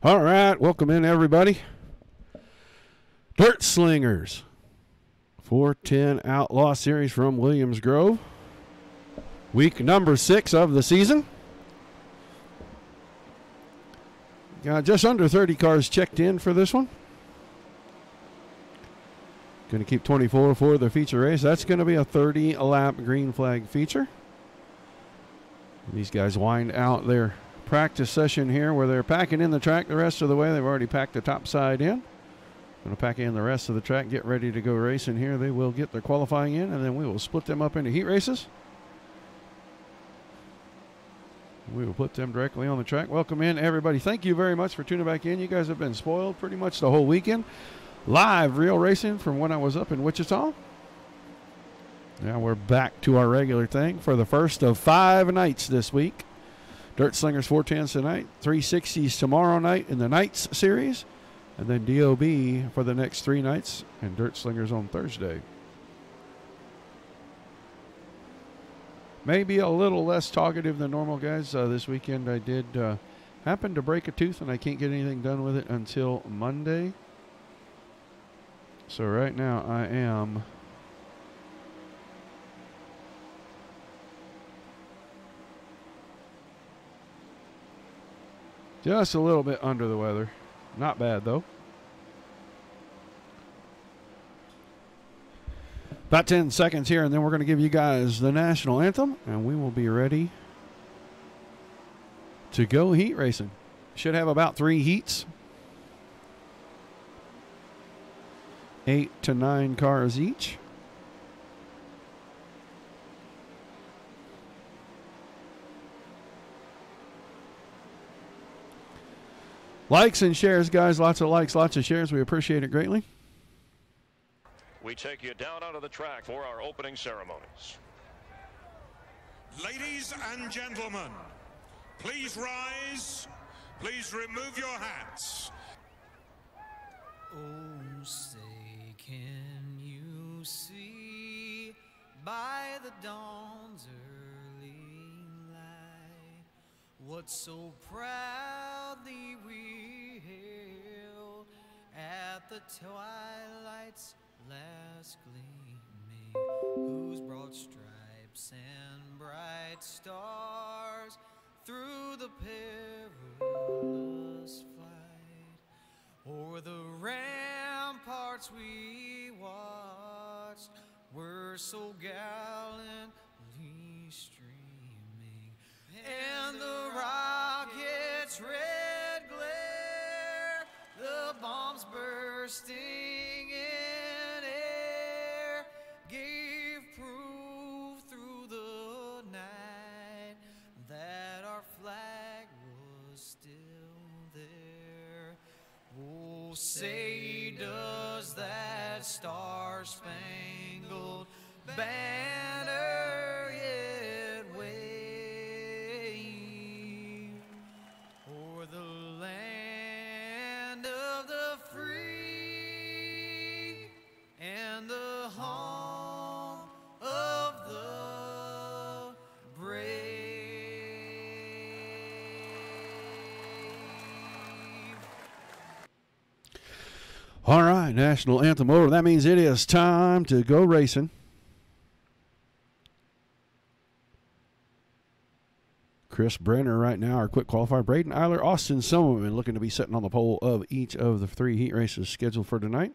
All right, welcome in everybody. Dirt Slingers 410 Outlaw Series from Williams Grove. Week number 6 of the season. Got just under 30 cars checked in for this one. Going to keep 24 for the feature race. That's going to be a 30-lap green flag feature. These guys wind out their practice session here where they're packing in the track the rest of the way. They've already packed the top side in. Going to pack in the rest of the track, get ready to go racing here. They will get their qualifying in, and then we will split them up into heat races. We will put them directly on the track. Welcome in, everybody. Thank you very much for tuning back in. You guys have been spoiled pretty much the whole weekend. Live real racing from when I was up in Wichita. Now we're back to our regular thing for the first of 5 nights this week. Dirt Slingers 410s tonight, 360s tomorrow night in the Nights series, and then DOB for the next 3 nights, and Dirt Slingers on Thursday. Maybe a little less talkative than normal, guys. This weekend I did happen to break a tooth, and I can't get anything done with it until Monday. So right now I am just a little bit under the weather. Not bad, though. About 10 seconds here, and then we're going to give you guys the national anthem, and we will be ready to go heat racing. Should have about 3 heats. 8 to 9 cars each. Likes and shares, guys. Lots of likes, lots of shares. We appreciate it greatly. We take you down onto the track for our opening ceremonies. Ladies and gentlemen, please rise. Please remove your hats. Oh, say, can you see by the dawn's early light what so proudly we hailed at the twilight's last gleaming, whose broad stripes and bright stars through the perilous flight o'er the ramparts we watched were so gallantly streaming, and the rocket's red glare, the bombs bursting in air, gave proof through the night that our flag was still there. Oh, say does that star-spangled banner yet wave o'er the land of the free and the home of the brave. All right, national anthem over. That means it is time to go racing. Chris Brenner right now, our quick qualifier. Braden Eiler, Austin Silverman looking to be sitting on the pole of each of the 3 heat races scheduled for tonight.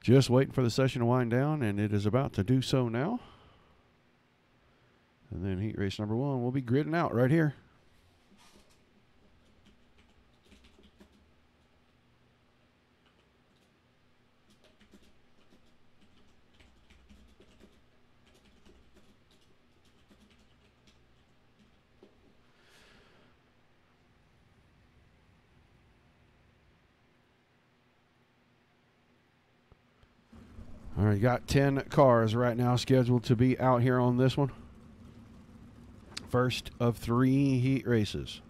Just waiting for the session to wind down, and it is about to do so now. And then heat race number 1 will be gridding out right here. All right, got 10 cars right now scheduled to be out here on this one. First of 3 heat races.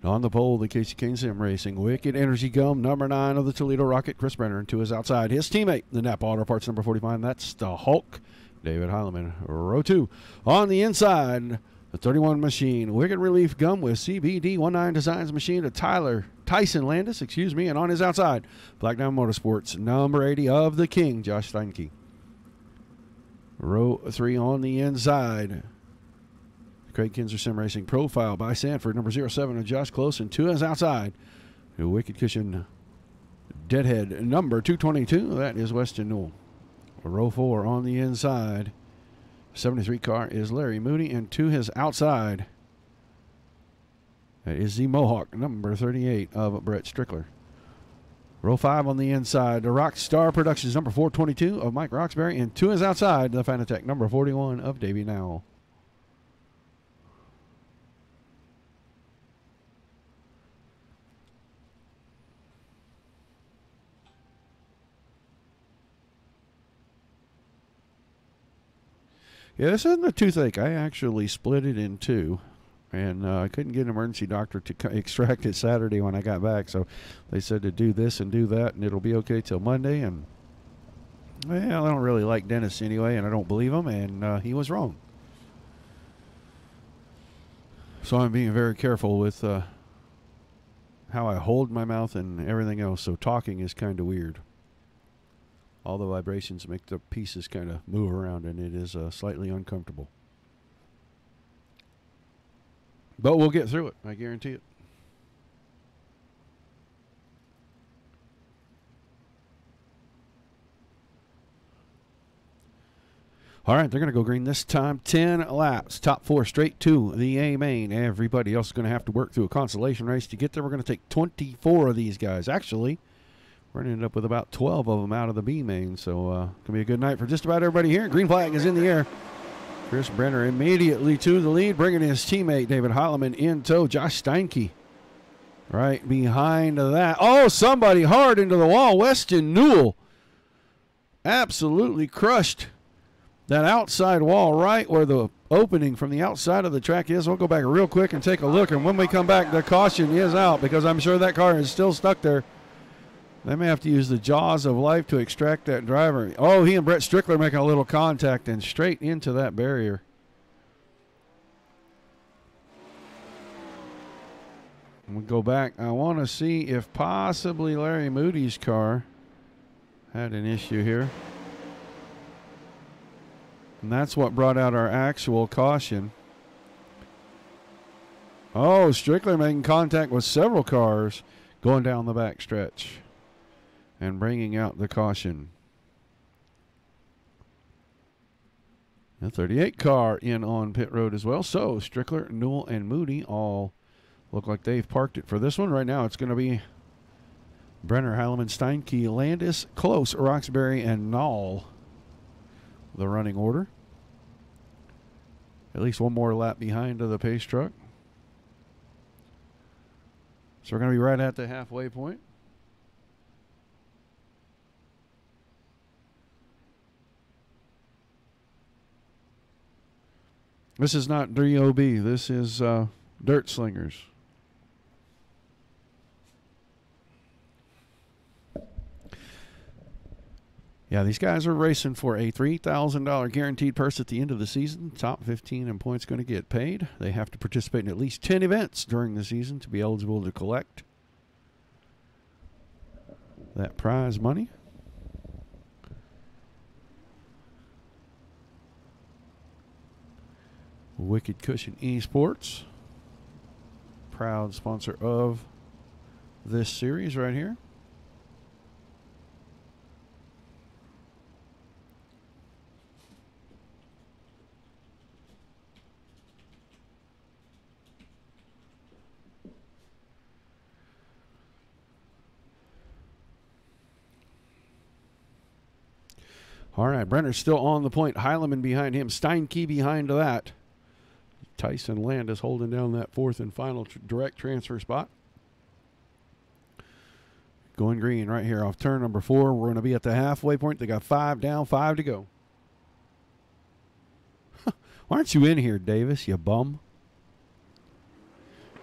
On the pole, the Casey Kane Sim Racing. Wicked Energy Gum, number 9 of the Toledo Rocket, Chris Brenner. And to his outside, his teammate, the Napa Auto Parts number 45. That's the Hulk, David Heileman. Row 2. On the inside, The 31 machine, Wicked Relief Gum with CBD 19 Designs machine to Tyson Landis, and on his outside, Black Diamond Motorsports, number 80 of the King, Josh Steinke. Row 3 on the inside. Craig Kinzer Sim Racing profile by Sanford, number 07 of Josh Close, and to his outside, the Wicked Cushion Deadhead, number 222, that is Weston Newell. Row 4 on the inside. 73 car is Larry Moody, and to his outside, that is the Mohawk, number 38 of Brett Strickler. Row 5 on the inside, the Rockstar Productions, number 422 of Mike Roxbury, and to his outside, the Fanatec, number 41 of Davey Nowell. Yeah, this isn't a toothache. I actually split it in two, and I couldn't get an emergency doctor to extract it Saturday when I got back, so they said to do this and do that, and it'll be okay till Monday, and, well, I don't really like dentists anyway, and I don't believe him, and he was wrong. So I'm being very careful with how I hold my mouth and everything else, so talking is kind of weird. All the vibrations make the pieces kind of move around, and it is slightly uncomfortable. But we'll get through it. I guarantee it. All right, they're going to go green this time. 10 laps. Top 4 straight to the A main. Everybody else is going to have to work through a consolation race to get there. We're going to take 24 of these guys. Actually, we're going to end up with about 12 of them out of the B main. So going to be a good night for just about everybody here. Green flag is in the air. Chris Brenner immediately to the lead, bringing his teammate David Heilemann in tow. Josh Steinke right behind that. Oh, somebody hard into the wall. Weston Newell absolutely crushed that outside wall right where the opening from the outside of the track is. We'll go back real quick and take a look, and when we come back, the caution is out because I'm sure that car is still stuck there. They may have to use the jaws of life to extract that driver. Oh, he and Brett Strickler making a little contact and straight into that barrier. And we go back. I want to see if possibly Larry Moody's car had an issue here. And that's what brought out our actual caution. Oh, Strickler making contact with several cars going down the back stretch and bringing out the caution. The 38 car in on pit road as well. So Strickler, Newell, and Moody all look like they've parked it for this one. Right now it's going to be Brenner, Heilemann, Steinke, Landis, Close, Roxbury, and Nall. The running order. At least one more lap behind of the pace truck. So we're going to be right at the halfway point. This is not DOB. This is Dirt Slingers. Yeah, these guys are racing for a $3,000 guaranteed purse at the end of the season. Top 15 in points going to get paid. They have to participate in at least 10 events during the season to be eligible to collect that prize money. Wicked Cushion Esports, proud sponsor of this series right here. All right, Brenner's still on the point. Heilemann behind him. Steinke behind that. Tyson Landis holding down that fourth and final direct transfer spot. Going green right here off turn number 4. We're going to be at the halfway point. They got 5 down, 5 to go. Why aren't you in here, Davis, you bum?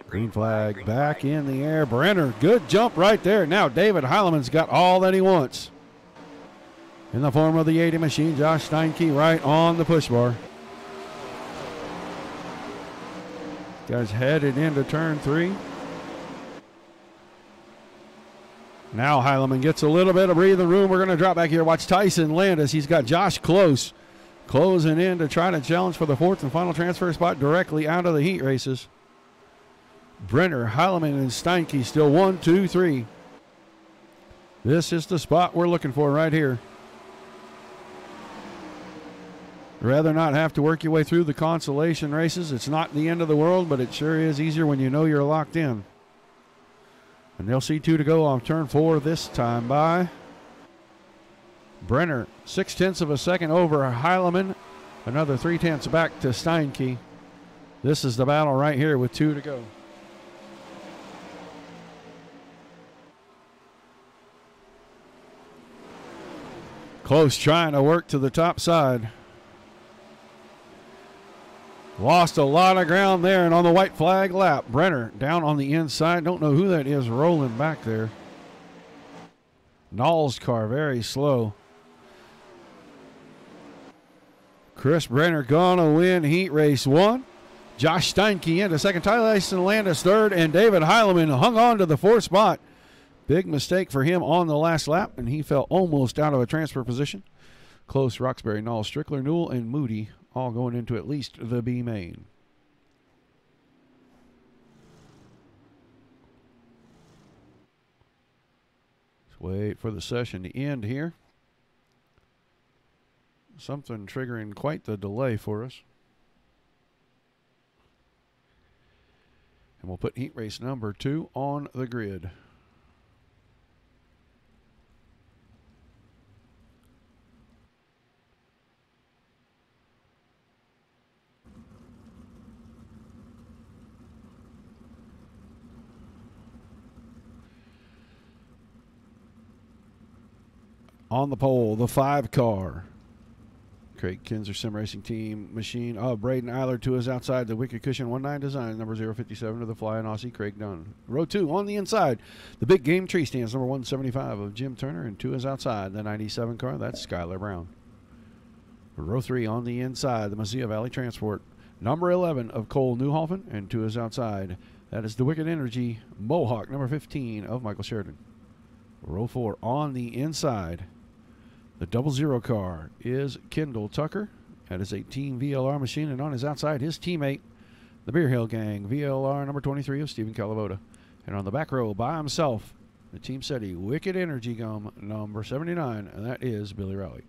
Green flag back in the air. Brenner, good jump right there. Now David Heilemann's got all that he wants. In the form of the 80 machine, Josh Steinke right on the push bar. Guys headed into turn 3. Now Heileman gets a little bit of breathing room. We're going to drop back here. Watch Tyson Landis. He's got Josh Close closing in to try to challenge for the 4th and final transfer spot directly out of the heat races. Brenner, Heileman, and Steinke still 1, 2, 3. This is the spot we're looking for right here. Rather not have to work your way through the consolation races. It's not the end of the world, but it sure is easier when you know you're locked in. And they'll see 2 to go on turn 4 this time by Brenner. 0.6 of a second over Heileman. Another 0.3 back to Steinke. This is the battle right here with 2 to go. Close trying to work to the top side. Lost a lot of ground there, and on the white flag lap, Brenner down on the inside. Don't know who that is rolling back there. Knoll's car very slow. Chris Brenner gonna win heat race 1. Josh Steinke into second. Tyson Landis third, and David Heileman hung on to the 4th spot. Big mistake for him on the last lap, and he fell almost out of a transfer position. Close, Roxbury, Knoll, Strickler, Newell, and Moody all going into at least the B main. Let's wait for the session to end here. Something triggering quite the delay for us. And we'll put heat race number 2 on the grid. On the pole, the 5 car. Craig Kinzer Sim Racing Team machine. Braden Eiler to his outside. The Wicked Cushion 19 design. Number 057 to the Flying Aussie, Craig Dunn. Row 2 on the inside. The Big Game Tree Stands. Number 175 of Jim Turner. And to his outside. The 97 car. That's Skylar Brown. Row 3 on the inside. The Mazia Valley Transport. Number 11 of Cole Newhoffen. And to his outside. That is the Wicked Energy Mohawk. Number 15 of Michael Sheridan. Row 4 on the inside. The 00 car is Kendall Tucker. That is a Team VLR machine, and on his outside, his teammate, the Beer Hill Gang, VLR number 23 of Stephen Calavoda. And on the back row, by himself, the Team SETI Wicked Energy Gum number 79, and that is Billy Rowley.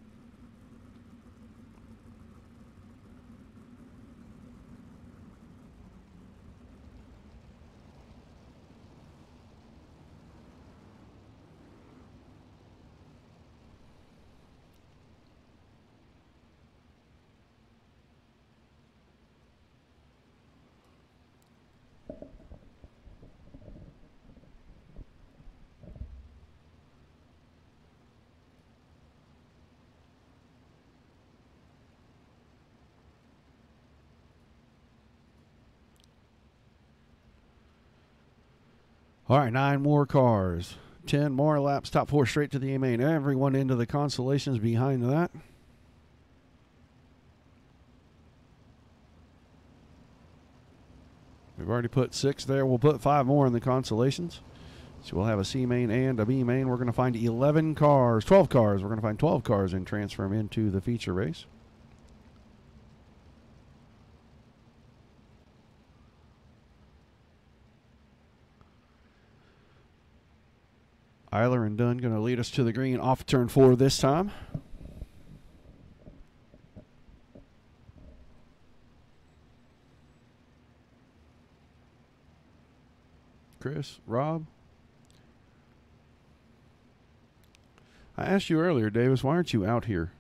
All right, 9 more cars. 10 more laps. Top 4 straight to the A main. Everyone into the consolations behind that. We've already put 6 there. We'll put 5 more in the consolations. So we'll have a C main and a B main. We're going to find 11 cars, 12 cars. We're going to find 12 cars and transfer them into the feature race. Eiler and Dunn going to lead us to the green off turn 4 this time. Chris, Rob. I asked you earlier, Davis, why aren't you out here?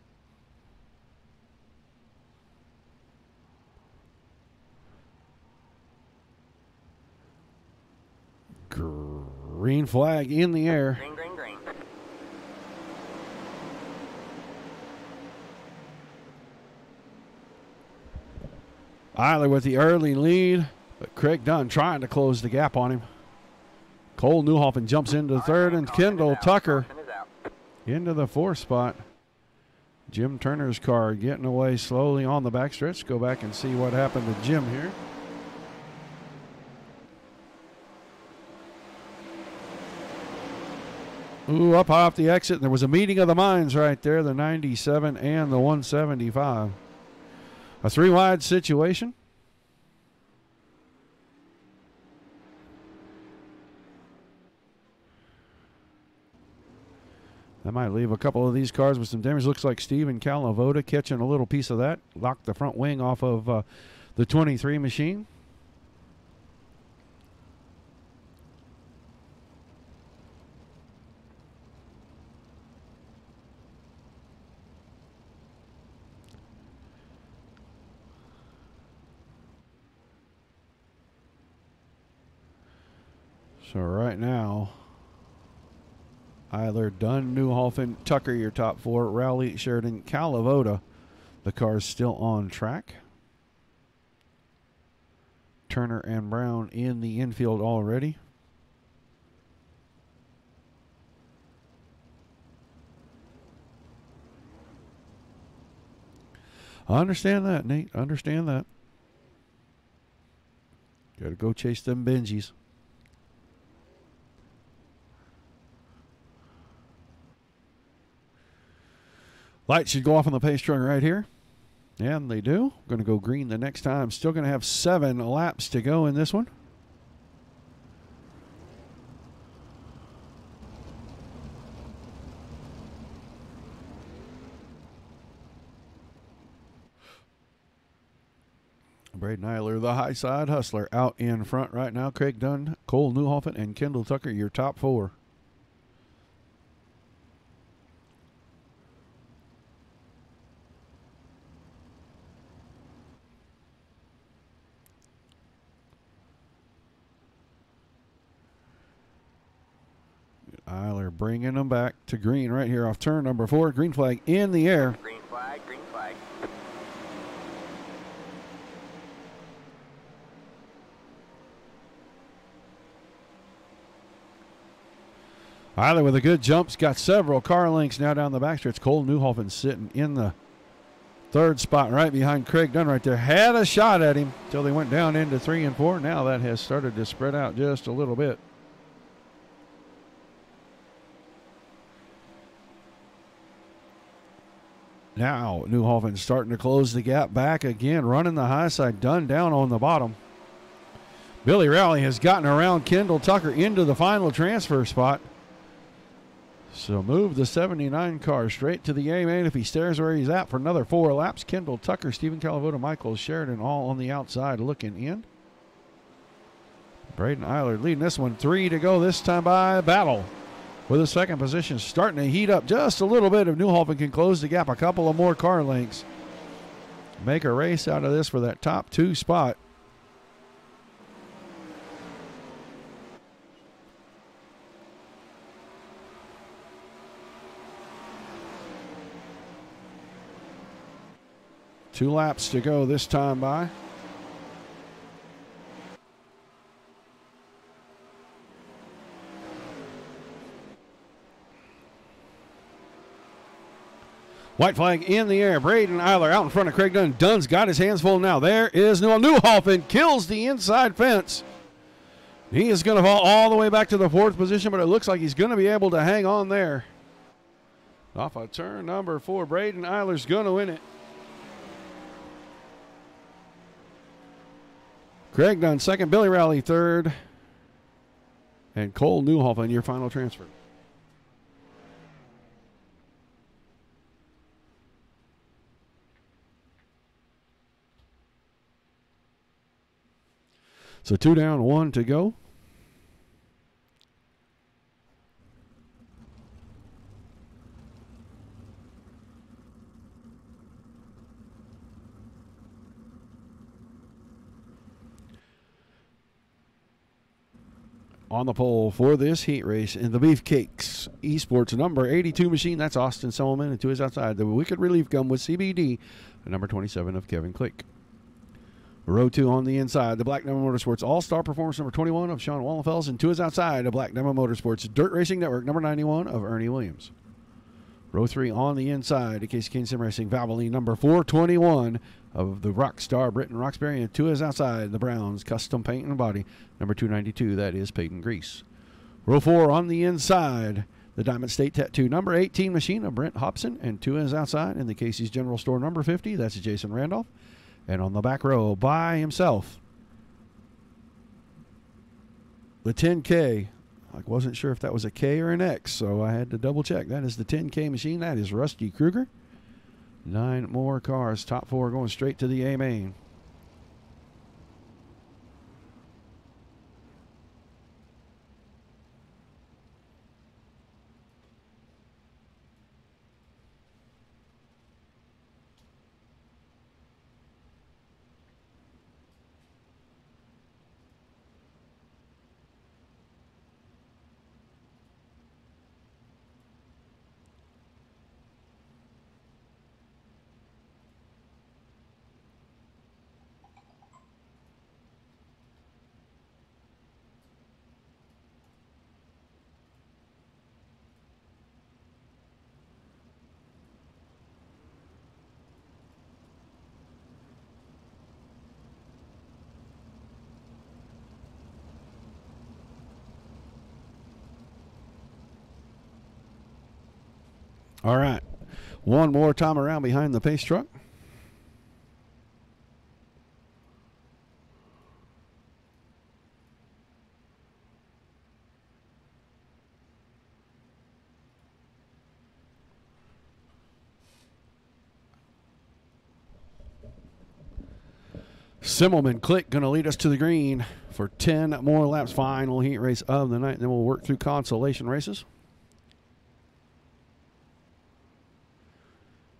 Green flag in the air. Green, green, green. Eiler with the early lead, but Craig Dunn trying to close the gap on him. Cole Newhoffen jumps into third, and Kendall Tucker into the 4th spot. Jim Turner's car getting away slowly on the backstretch. Go back and see what happened to Jim here. Ooh, up high off the exit. There was a meeting of the minds right there, the 97 and the 175. A 3-wide situation. That might leave a couple of these cars with some damage. Looks like Steven Calavoda catching a little piece of that. Locked the front wing off of the 23 machine. So right now, Eiler, Dunn, Newhofen, Tucker, your top 4. Rowley, Sheridan, Calavoda. The car's still on track. Turner and Brown in the infield already. I understand that, Nate. I understand that. Got to go chase them Benjis. Lights should go off on the pace truck right here. And they do. Going to go green the next time. Still going to have 7 laps to go in this one. Braden Eiler, the high side hustler, out in front right now. Craig Dunn, Cole Newhofen, and Kendall Tucker, your top 4. Eiler bringing them back to green right here off turn number 4. Green flag in the air. Green flag, green flag. Eiler with a good jump's got several car lengths now down the backstretch. Cole Newhofen sitting in the 3rd spot right behind Craig Dunn right there. Had a shot at him until they went down into 3 and 4. Now that has started to spread out just a little bit. Now Newhofen starting to close the gap back again, running the high side. Dunn down on the bottom. Billy Rowley has gotten around Kendall Tucker into the final transfer spot. So move the 79 car straight to the A-main if he stays where he's at for another 4 laps. Kendall Tucker, Stephen Calavoda, Michael Sheridan all on the outside looking in. Braden Eiler leading this one. 3 to go this time by battle. With the 2nd position starting to heat up just a little bit if Newhofen can close the gap a couple of more car lengths. Make a race out of this for that top 2 spot. Two laps to go this time by. White flag in the air. Braden Eiler out in front of Craig Dunn. Dunn's got his hands full now. There is Newhofen. Kills the inside fence. He is going to fall all the way back to the 4th position, but it looks like he's going to be able to hang on there. Off of turn number 4, Braden Eiler's going to win it. Craig Dunn 2nd, Billy Rowley 3rd, and Cole Newhofen your final transfer. So 2 down, 1 to go. On the pole for this heat race in the Beefcakes Esports number 82 machine. That's Austin Solomon, and to his outside, the Wicked Relief Gum with CBD, the number 27 of Kevin Click. Row 2 on the inside, the Black Diamond Motorsports All-Star Performance number 21 of Sean Wallenfels, and to his outside, the Black Diamond Motorsports Dirt Racing Network number 91 of Ernie Williams. Row 3 on the inside, the Casey Kane Sim Racing Valvoline number 421 of the Rockstar Britton Roxbury, and to his outside, the Browns Custom Paint and Body number 292, that is Peyton Grease. Row 4 on the inside, The Diamond State Tattoo number 18 machine of Brent Hobson, and 2 is outside in the Casey's General Store number 50. That's Jason Randolph. And on the back row by himself, the 10K. I wasn't sure if that was a K or an X, so I had to double check. That is the 10K machine. That is Rusty Kruger. 9 more cars. Top 4 going straight to the A main. All right. One more time around behind the pace truck. Simmelman Click going to lead us to the green for 10 more laps. Final heat race of the night. Then we'll work through consolation races.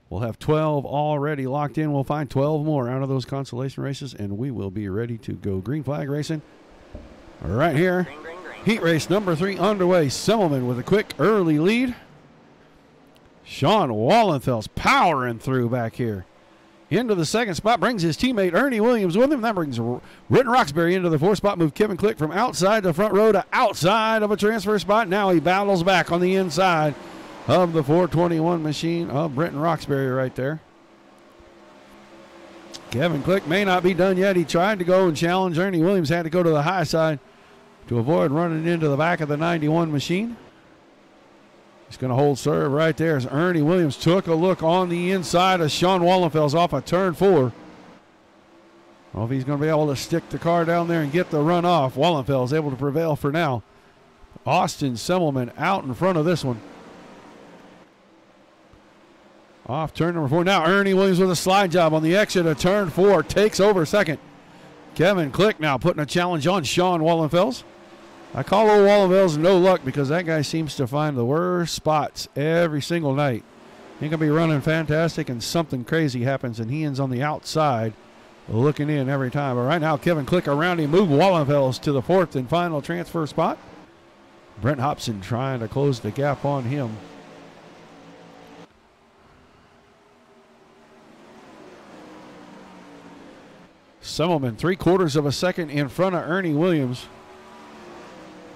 We'll have 12 already locked in. We'll find 12 more out of those consolation races, and we will be ready to go green flag racing right here. Green. Heat race number 3 underway. Simmelman with a quick early lead. Sean Wallenfels powering through back here. Into the second spot, brings his teammate Ernie Williams with him. That brings Britton Roxbury into the 4th spot. Move Kevin Click from outside the front row to outside of a transfer spot. Now he battles back on the inside of the 421 machine of Britton Roxbury right there. Kevin Click may not be done yet. He tried to go and challenge. Ernie Williams had to go to the high side to avoid running into the back of the 91 machine. He's going to hold serve right there as Ernie Williams took a look on the inside of Sean Wallenfels off of turn 4. I don't know if he's going to be able to stick the car down there and get the run off. Wallenfels able to prevail for now. Austin Simmelman out in front of this one. Off turn number 4. Now Ernie Williams with a slide job on the exit of turn 4. Takes over second. Kevin Click now putting a challenge on Sean Wallenfels. I call old Wallenfels no luck because that guy seems to find the worst spots every single night. He can be running fantastic and something crazy happens and he ends on the outside looking in every time. But right now Kevin Click around him, move Wallenfels to the 4th and final transfer spot. Brent Hobson trying to close the gap on him. Simmelman 3/4 of a second in front of Ernie Williams.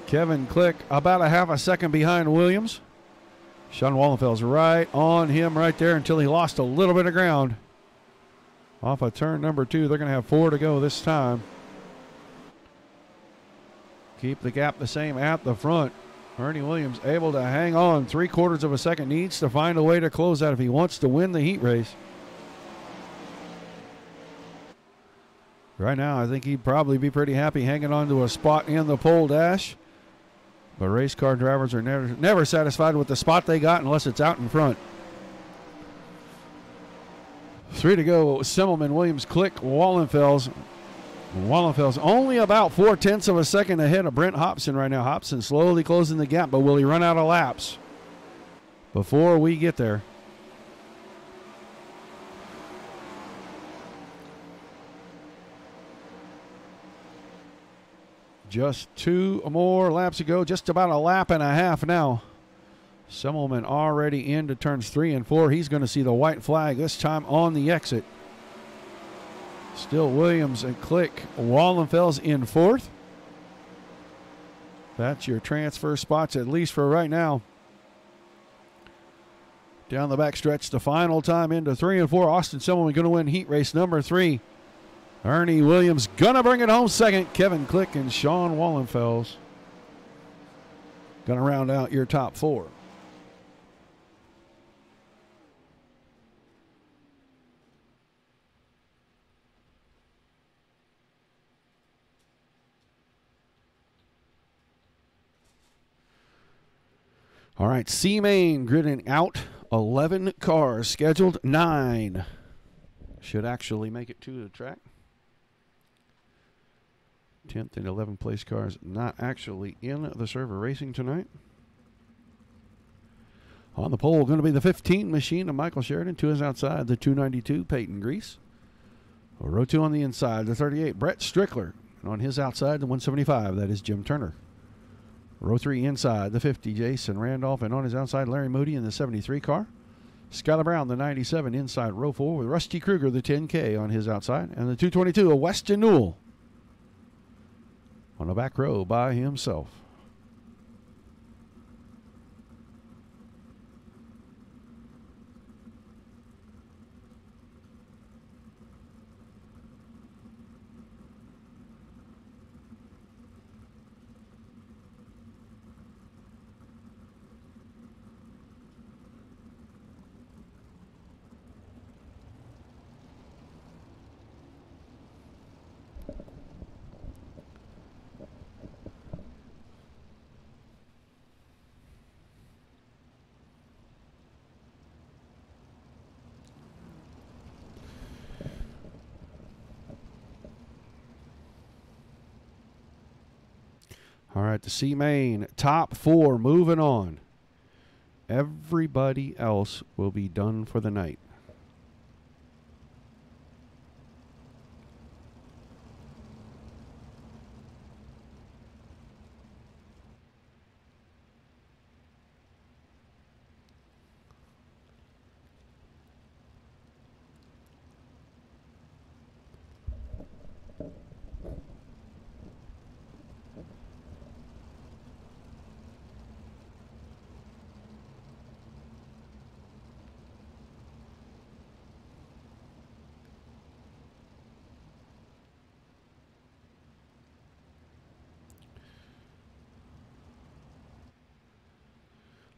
Kevin Click about a half a second behind Williams. Sean Wallenfels right on him right there until he lost a little bit of ground. Off of turn number 2, they're going to have 4 to go this time. Keep the gap the same at the front. Ernie Williams able to hang on 3/4 of a second. Needs to find a way to close that if he wants to win the heat race. Right now, I think he'd probably be pretty happy hanging on to a spot in the pole dash. But race car drivers are never satisfied with the spot they got unless it's out in front. 3 to go. Simmelman, Williams, Click, Wallenfels. Wallenfels only about 4/10 of a second ahead of Brent Hobson right now. Hobson slowly closing the gap, but will he run out of laps before we get there? Just 2 more laps to go. Just about a lap and a half now. Simmelman already into turns 3 and 4. He's going to see the white flag this time on the exit. Still Williams and Click. Wallenfels in 4th. That's your transfer spots, at least for right now. Down the back stretch, the final time into 3 and 4. Austin Simmelman going to win heat race number 3. Ernie Williams gonna bring it home second. Kevin Click and Sean Wallenfels gonna round out your top 4. All right, C-Main gridding out 11 cars, scheduled 9. Should actually make it to the track. 10th and 11th place cars not actually in the server racing tonight. On the pole, going to be the 15 machine of Michael Sheridan. To his outside, the 292, Peyton Grease. Row 2 on the inside, the 38, Brett Strickler. And on his outside, the 175, that is Jim Turner. Row 3 inside, the 50, Jason Randolph. And on his outside, Larry Moody in the 73 car. Skylar Brown, the 97, inside row 4, with Rusty Kruger, the 10K, on his outside. And the 222, a Weston Newell on the back row by himself. All right, the C-Main, top 4, moving on. Everybody else will be done for the night.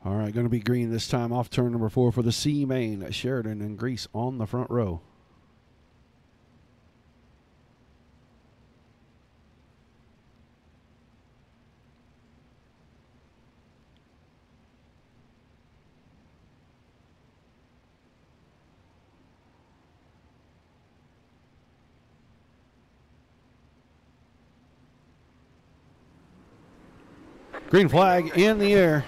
All right, going to be green this time off turn number 4 for the C-Main. Sheridan and Grease on the front row. Green flag in the air.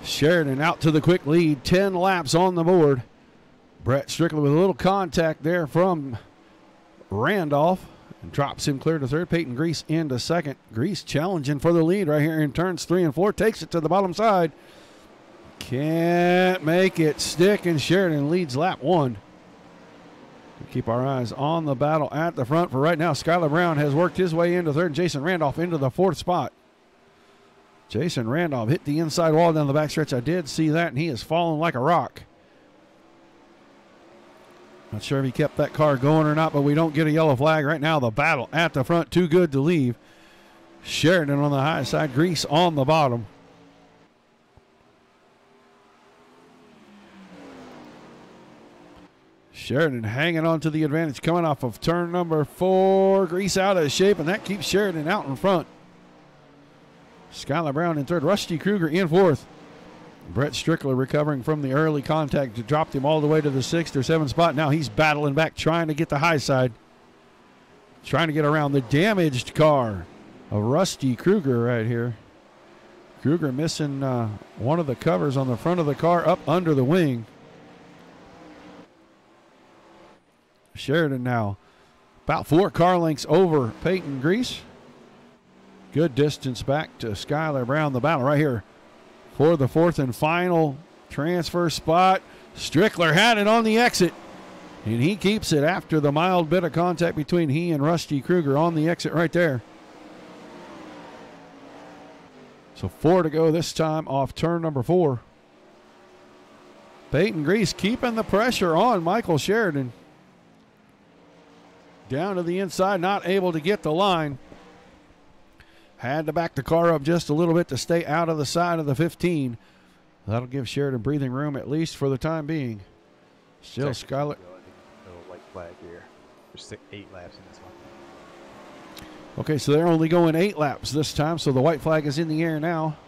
Sheridan out to the quick lead. 10 laps on the board. Brett Strickler with a little contact there from Randolph. And drops him clear to third. Peyton Grease into second. Grease challenging for the lead right here in turns 3 and 4. Takes it to the bottom side. Can't make it stick, and Sheridan leads lap 1. We keep our eyes on the battle at the front for right now. Skylar Brown has worked his way into third. And Jason Randolph into the 4th spot. Jason Randolph hit the inside wall down the backstretch. I did see that, and he is falling like a rock. Not sure if he kept that car going or not, but we don't get a yellow flag right now. The battle at the front, too good to leave. Sheridan on the high side, Grease on the bottom. Sheridan hanging on to the advantage, coming off of turn number 4. Grease out of shape, and that keeps Sheridan out in front. Skylar Brown in third. Rusty Kruger in 4th. Brett Strickler recovering from the early contact. Dropped him all the way to the 6th or 7th spot. Now he's battling back, trying to get the high side. Trying to get around the damaged car of Rusty Kruger right here. Kruger missing one of the covers on the front of the car up under the wing. Sheridan now about 4 car lengths over Peyton Grease. Good distance back to Skylar Brown. The battle right here for the 4th and final transfer spot. Strickler had it on the exit, and he keeps it after the mild bit of contact between he and Rusty Kruger on the exit right there. So 4 to go this time off turn number 4. Peyton Grease keeping the pressure on Michael Sheridan. Down to the inside, not able to get the line. Had to back the car up just a little bit to stay out of the side of the 15. That'll give Sheridan breathing room, at least for the time being. Still Skylar. No white flag here. There's 8 laps in this one. Okay, so they're only going 8 laps this time, so the white flag is in the air now.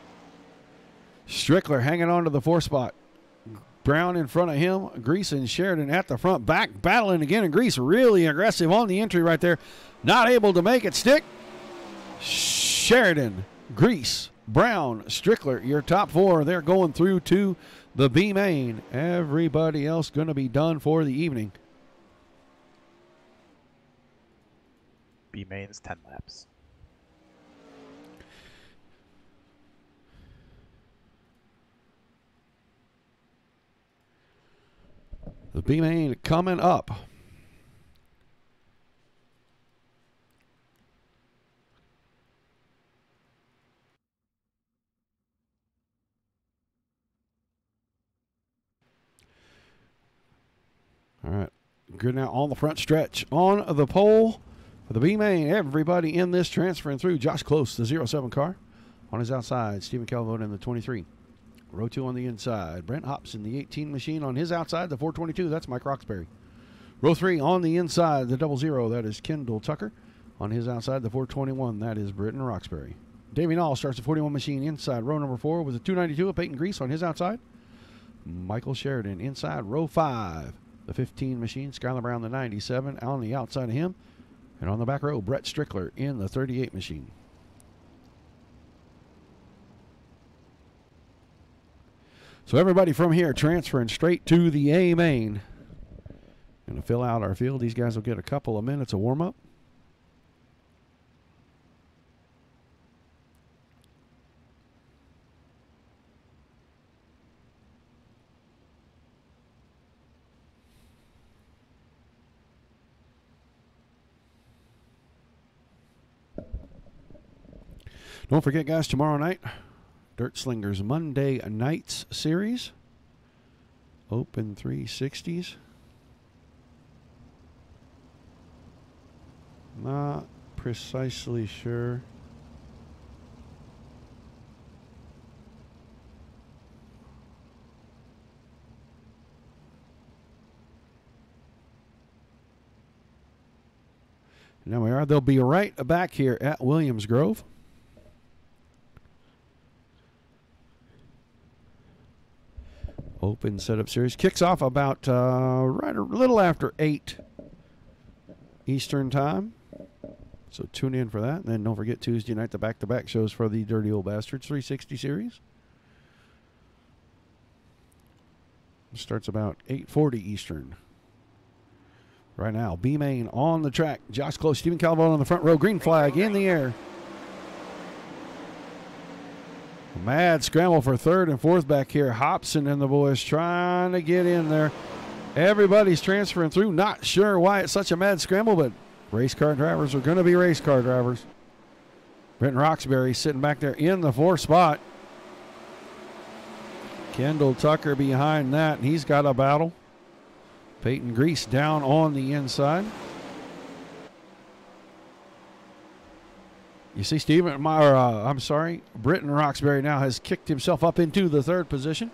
Strickler hanging on to the 4 spot. Brown in front of him. Grease and Sheridan at the front. Back battling again. And Grease really aggressive on the entry right there. Not able to make it stick. Sheridan, Grease, Brown, Strickler, your top 4. They're going through to the B main. Everybody else going to be done for the evening. B main's 10 laps. The B main coming up. All right, good now on the front stretch. On the pole for the B main, everybody in this transferring through. Josh Close, the 07 car. On his outside, Stephen Calvote in the 23. Row 2 on the inside. Brent Hobson, the 18 machine on his outside, the 422. That's Mike Roxbury. Row 3 on the inside, the 00. That is Kendall Tucker. On his outside, the 421. That is Britton Roxbury. Davey Nall starts the 41 machine inside. Row number 4 with a 292 of Peyton Grease on his outside. Michael Sheridan inside row 5. The 15 machine, Skylar Brown, the 97, on the outside of him. And on the back row, Brett Strickler in the 38 machine. So everybody from here transferring straight to the A main. Going to fill out our field. These guys will get a couple of minutes of warm-up. Don't forget, guys, tomorrow night, Dirt Slingers Monday Nights Series. Open 360s. Not precisely sure. Now we are. They'll be right back here at Williams Grove. Open setup series kicks off about right a little after 8 Eastern time. So tune in for that. And then don't forget Tuesday night, the back-to-back shows for the Dirty Old Bastards 360 series. It starts about 8:40 Eastern. Right now, B main on the track. Josh Close, Stephen Calvote on the front row. Green flag in the air. A mad scramble for 3rd and 4th back here. Hobson and the boys trying to get in there. Everybody's transferring through. Not sure why it's such a mad scramble, but race car drivers are going to be race car drivers. Brenton Roxbury sitting back there in the 4th spot. Kendall Tucker behind that, and he's got a battle. Peyton Grease down on the inside. You see, Britton Roxbury now has kicked himself up into the 3rd position.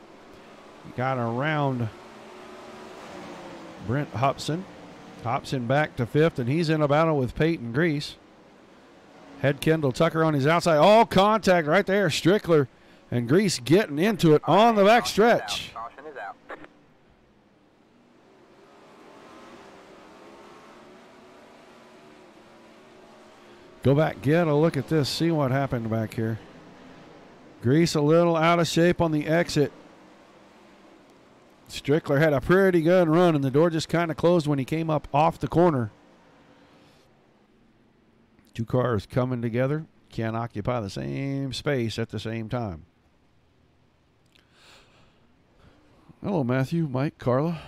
He got around Brent Hobson. Hobson back to 5th, and he's in a battle with Peyton Grease. Head Kendall Tucker on his outside. All contact right there. Strickler and Grease getting into it on the back stretch. Caution is out. Go back, get a look at this, see what happened back here. Grease a little out of shape on the exit. Strickler had a pretty good run, and the door just kind of closed when he came up off the corner. 2 cars coming together, can't occupy the same space at the same time. Hello, Matthew, Mike, Carla.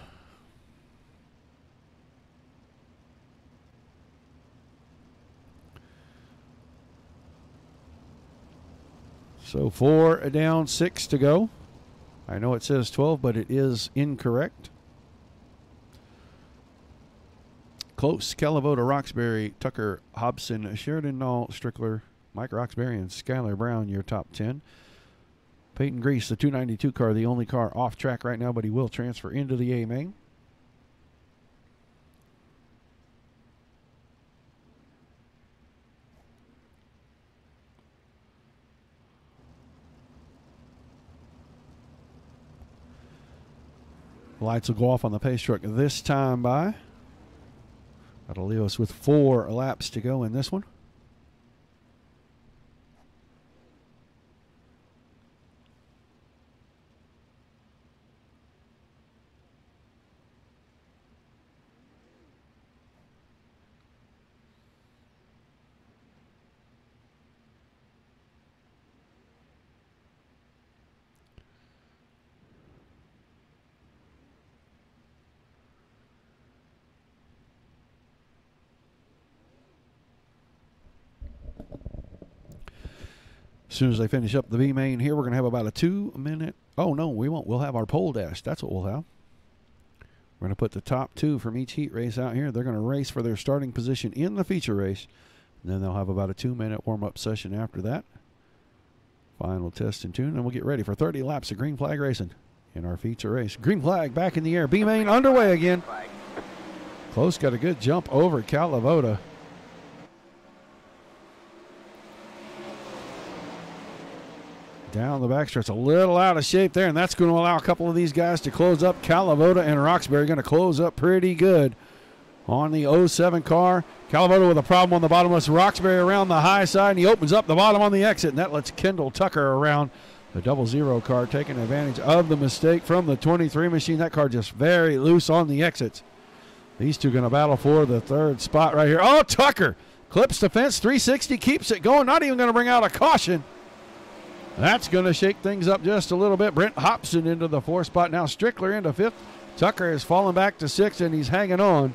So 4 down, 6 to go. I know it says 12, but it is incorrect. Close, Calavoda, Roxbury, Tucker, Hobson, Sheridan, Nall, Strickler, Mike Roxbury, and Skylar Brown, your top 10. Peyton Grease, the 292 car, the only car off track right now, but he will transfer into the A main. Lights will go off on the pace truck this time by. That'll leave us with 4 laps to go in this one. As soon as they finish up the B main here, we're going to have about a 2-minute. Oh, no, we won't. We'll have our pole dash. That's what we'll have. We're going to put the top 2 from each heat race out here. They're going to race for their starting position in the feature race. And then they'll have about a 2-minute warm-up session after that. Final test and tune. And we'll get ready for 30 laps of green flag racing in our feature race. Green flag back in the air. B main underway again. Close got a good jump over Calavota. Down the backstretch, a little out of shape there, and that's going to allow a couple of these guys to close up. Calavota and Roxbury going to close up pretty good on the 07 car. Calavota with a problem on the bottom. Lets Roxbury around the high side, and he opens up the bottom on the exit, and that lets Kendall Tucker around the 00 car, taking advantage of the mistake from the 23 machine. That car just very loose on the exits. These two going to battle for the 3rd spot right here. Oh, Tucker clips the fence, 360, keeps it going, not even going to bring out a caution. That's going to shake things up just a little bit. Brent Hobson into the 4th spot. Now Strickler into 5th. Tucker has fallen back to 6th, and he's hanging on.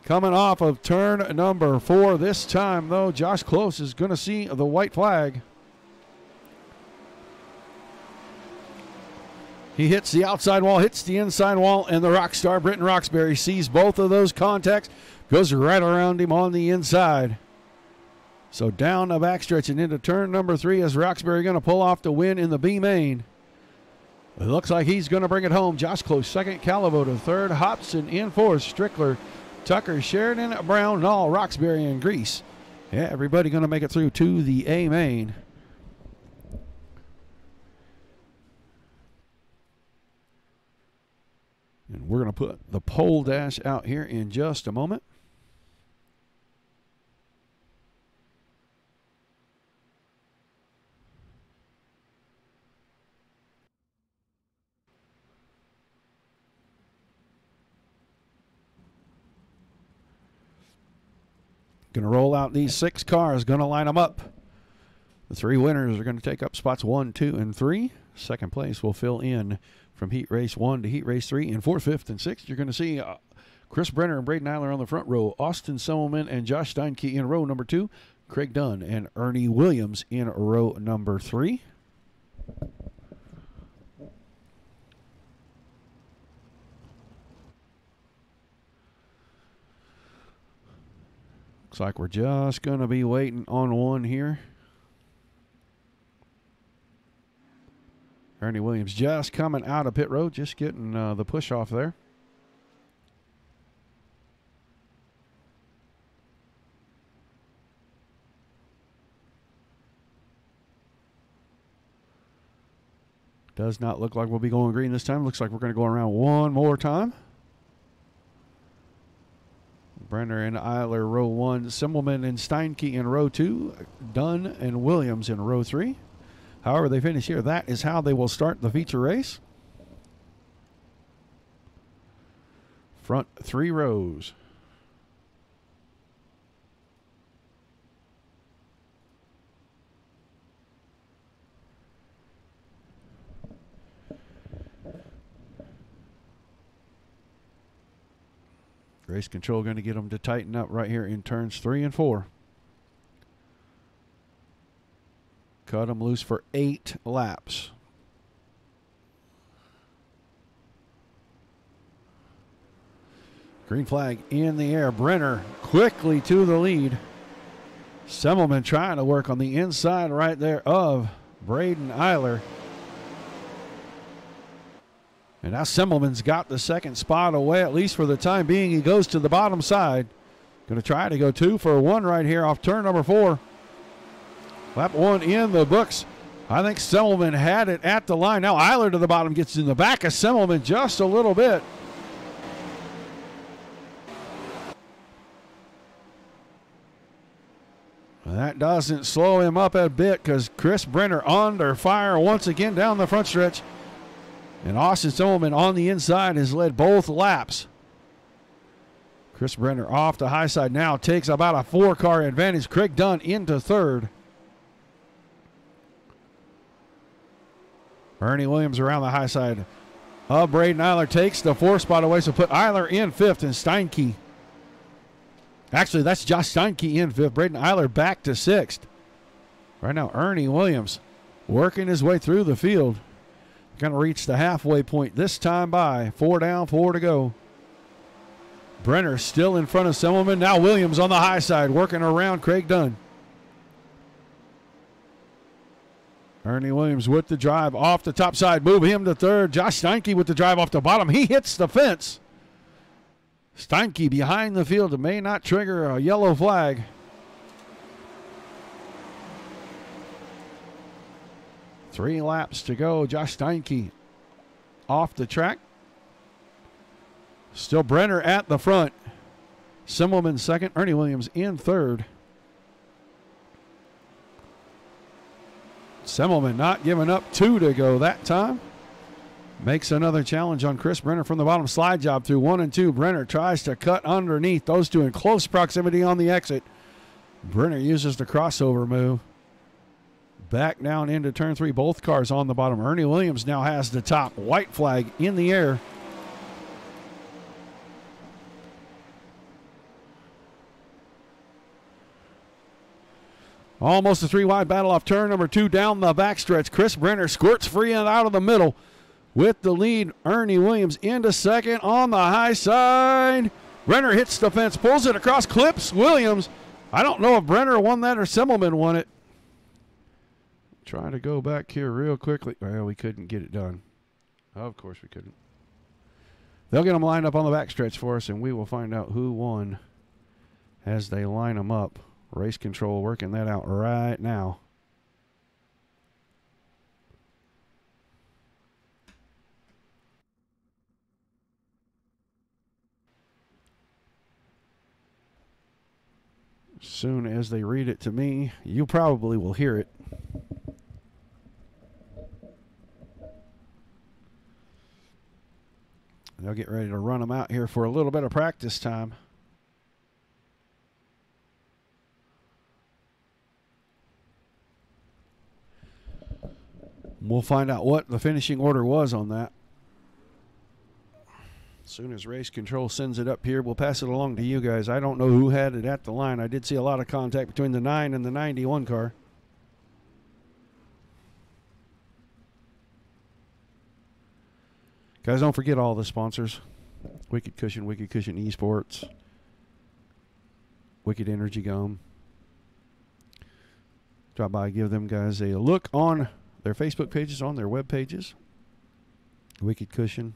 Coming off of turn number 4 this time, though, Josh Close is going to see the white flag. He hits the outside wall, hits the inside wall, and the Rockstar, Britton Roxbury, sees both of those contacts, goes right around him on the inside. So down the backstretch and into turn number 3 is Roxbury going to pull off the win in the B main. It looks like he's going to bring it home. Josh Close, 2nd. Calavota, 3rd. Hobson in 4th. Strickler, Tucker, Sheridan, Brown, Nall, Roxbury, and Grease. Yeah, everybody going to make it through to the A main. And we're going to put the pole dash out here in just a moment. Going to roll out these 6 cars, going to line them up. The 3 winners are going to take up spots 1, 2, and 3. 2nd place will fill in from heat race 1 to heat race 3. In 4th, 5th, and 6th, you're going to see Chris Brenner and Braden Eiler on the front row. Austin Selman and Josh Steinke in row number 2. Craig Dunn and Ernie Williams in row number 3. Looks like we're just going to be waiting on one here. Ernie Williams just coming out of pit road, just getting the push off there. Does not look like we'll be going green this time. Looks like we're going to go around one more time. Brenner and Eiler, row 1. Simmelman and Steinke in row 2. Dunn and Williams in row 3. However they finish here, that is how they will start the feature race. Front 3 rows. Race control going to get them to tighten up right here in turns 3 and 4. Cut them loose for 8 laps. Green flag in the air. Brenner quickly to the lead. Semmelman trying to work on the inside right there of Braden Eiler. And now Semmelman's got the 2nd spot away, at least for the time being. He goes to the bottom side. Going to try to go 2 for 1 right here off turn number 4. Lap 1 in the books. I think Semmelman had it at the line. Now Eiler to the bottom, gets in the back of Semmelman just a little bit. That doesn't slow him up a bit because Chris Brenner under fire once again down the front stretch. And Austin Semmelman on the inside has led both laps. Chris Brenner off the high side now takes about a 4-car advantage. Craig Dunn into third. Ernie Williams around the high side of Braden Eiler takes the 4th spot away, so put Eiler in 5th and Steinke. Actually, that's Josh Steinke in 5th. Braden Eiler back to 6th. Right now, Ernie Williams working his way through the field. Going to reach the halfway point this time by 4 down, 4 to go. Brenner still in front of Semmelman. Now Williams on the high side working around Craig Dunn. Ernie Williams with the drive off the top side. Move him to third. Josh Steinke with the drive off the bottom. He hits the fence. Steinke behind the field. It may not trigger a yellow flag. Three laps to go. Josh Steinke off the track. Still Brenner at the front. Semmelman second. Ernie Williams in third. Semmelman not giving up 2 to go that time. Makes another challenge on Chris Brenner from the bottom. Slide job through 1 and 2. Brenner tries to cut underneath. Those two in close proximity on the exit. Brenner uses the crossover move. Back down into turn 3. Both cars on the bottom. Ernie Williams now has the top. White flag in the air. Almost a 3-wide battle off turn number 2 down the backstretch. Chris Brenner squirts free and out of the middle with the lead. Ernie Williams into second on the high side. Brenner hits the fence, pulls it across, clips Williams. I don't know if Brenner won that or Semmelman won it. Trying to go back here real quickly. Well, we couldn't get it done. Of course we couldn't. They'll get them lined up on the backstretch for us, and we will find out who won as they line them up. Race control working that out right now. As soon as they read it to me, you probably will hear it. They'll get ready to run them out here for a little bit of practice time. We'll find out what the finishing order was on that. As soon as race control sends it up here, we'll pass it along to you guys. I don't know who had it at the line. I did see a lot of contact between the 9 and the 91 car. Guys, don't forget all the sponsors. Wicked Cushion Esports, Wicked Energy Gum. Drop by, give them guys a look on their Facebook pages, on their web pages. Wicked Cushion,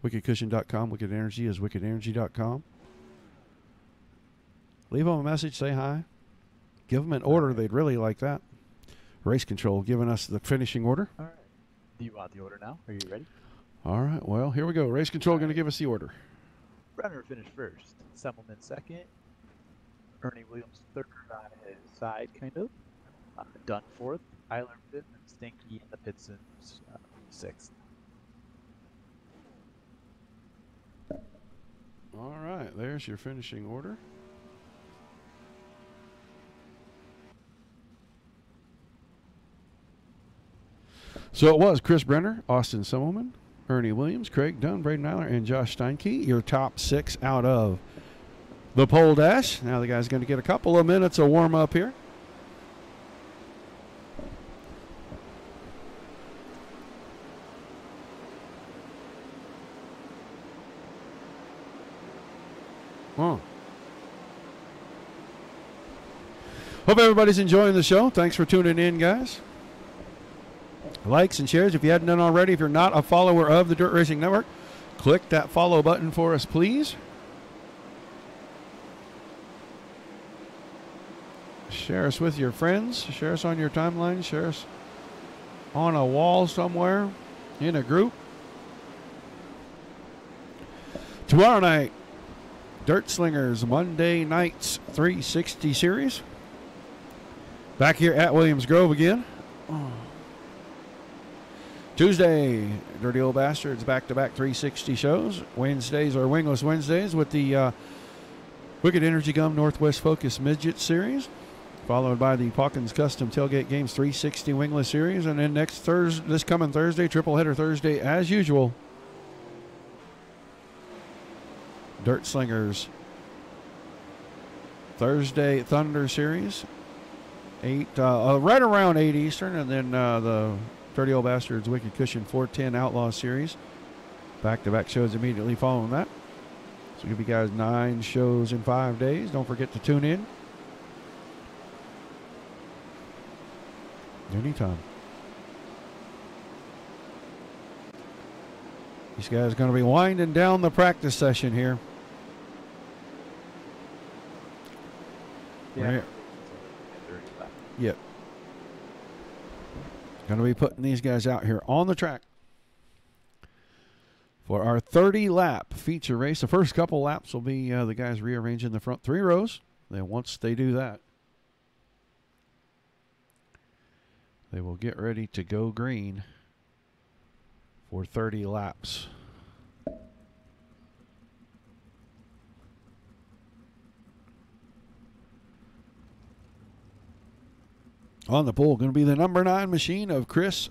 wickedcushion.com. Wicked Energy is wickedenergy.com. Leave them a message, say hi. Give them an order. They'd really like that. Race Control giving us the finishing order. All right. Do you want the order now? Are you ready? All right. Well, here we go. Race Control going to give us the order. Brenner finished first. Semmelman second. Ernie Williams third on his side, kind of. Dunn fourth. Eiler fifth. And Stinky in the pits in sixth. All right. There's your finishing order. So it was Chris Brenner, Austin Semmelman, Ernie Williams, Craig Dunn, Braden Eiler, and Josh Steinke, your top 6 out of the pole dash. Now the guy's going to get a couple of minutes of warm up here. Hope everybody's enjoying the show. Thanks for tuning in, guys. Likes and shares if you hadn't done already. If you're not a follower of the Dirt Racing Network, click that follow button for us, please. Share us with your friends. Share us on your timeline. Share us on a wall somewhere in a group. Tomorrow night, Dirt Slingers Monday Nights 360 Series. Back here at Williams Grove again. Tuesday, Dirty Old Bastards back-to-back 360 shows. Wednesdays are Wingless Wednesdays with the Wicked Energy Gum Northwest Focus Midget Series, followed by the Pawkins Custom Tailgate Games 360 Wingless Series, and then this coming Thursday, triple header Thursday as usual. Dirt Slingers Thursday Thunder Series, right around 8 Eastern, and then the Dirty Old Bastards Wicked Cushion 410 Outlaw Series. Back-to-back shows immediately following that. So give you guys 9 shows in 5 days. Don't forget to tune in anytime. These guys are going to be winding down the practice session here. Yeah. Right. Yep. Going to be putting these guys out here on the track for our 30-lap feature race. The first couple laps will be the guys rearranging the front 3 rows. Then once they do that, they will get ready to go green for 30 laps. On the pole, going to be the number 9 machine of Chris,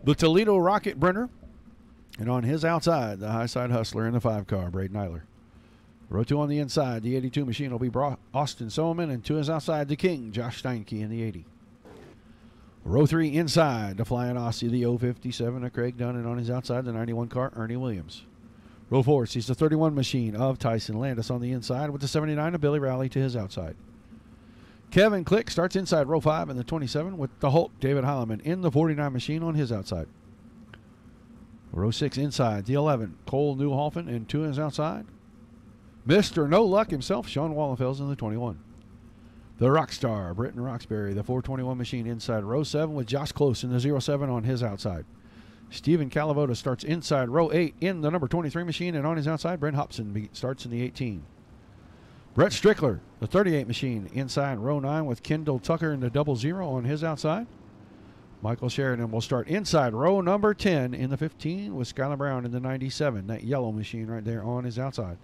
the Toledo Rocket Brenner. And on his outside, the high side hustler in the 5 car, Braden Eiler. Row 2 on the inside, the 82 machine will be Austin Solomon. And to his outside, the King, Josh Steinke in the 80. Row 3 inside, the Flying Aussie, the 057 of Craig Dunn. And on his outside, the 91 car, Ernie Williams. Row 4 sees the 31 machine of Tyson Landis on the inside with the 79 of Billy Rowley to his outside. Kevin Click starts inside row 5 in the 27 with the Hulk, David Heileman, in the 49 machine on his outside. Row 6 inside, the 11, Cole Newhoffen, and to his outside. Mr. No Luck himself, Sean Wallenfels in the 21. The Rockstar, Britton Roxbury, the 421 machine inside row 7 with Josh Close in the 07 on his outside. Stephen Calavoda starts inside row 8 in the number 23 machine, and on his outside, Brent Hobson starts in the 18. Brett Strickler, the 38 machine, inside row 9 with Kendall Tucker in the 00 on his outside. Michael Sheridan will start inside row number 10 in the 15 with Skylar Brown in the 97, that yellow machine right there on his outside.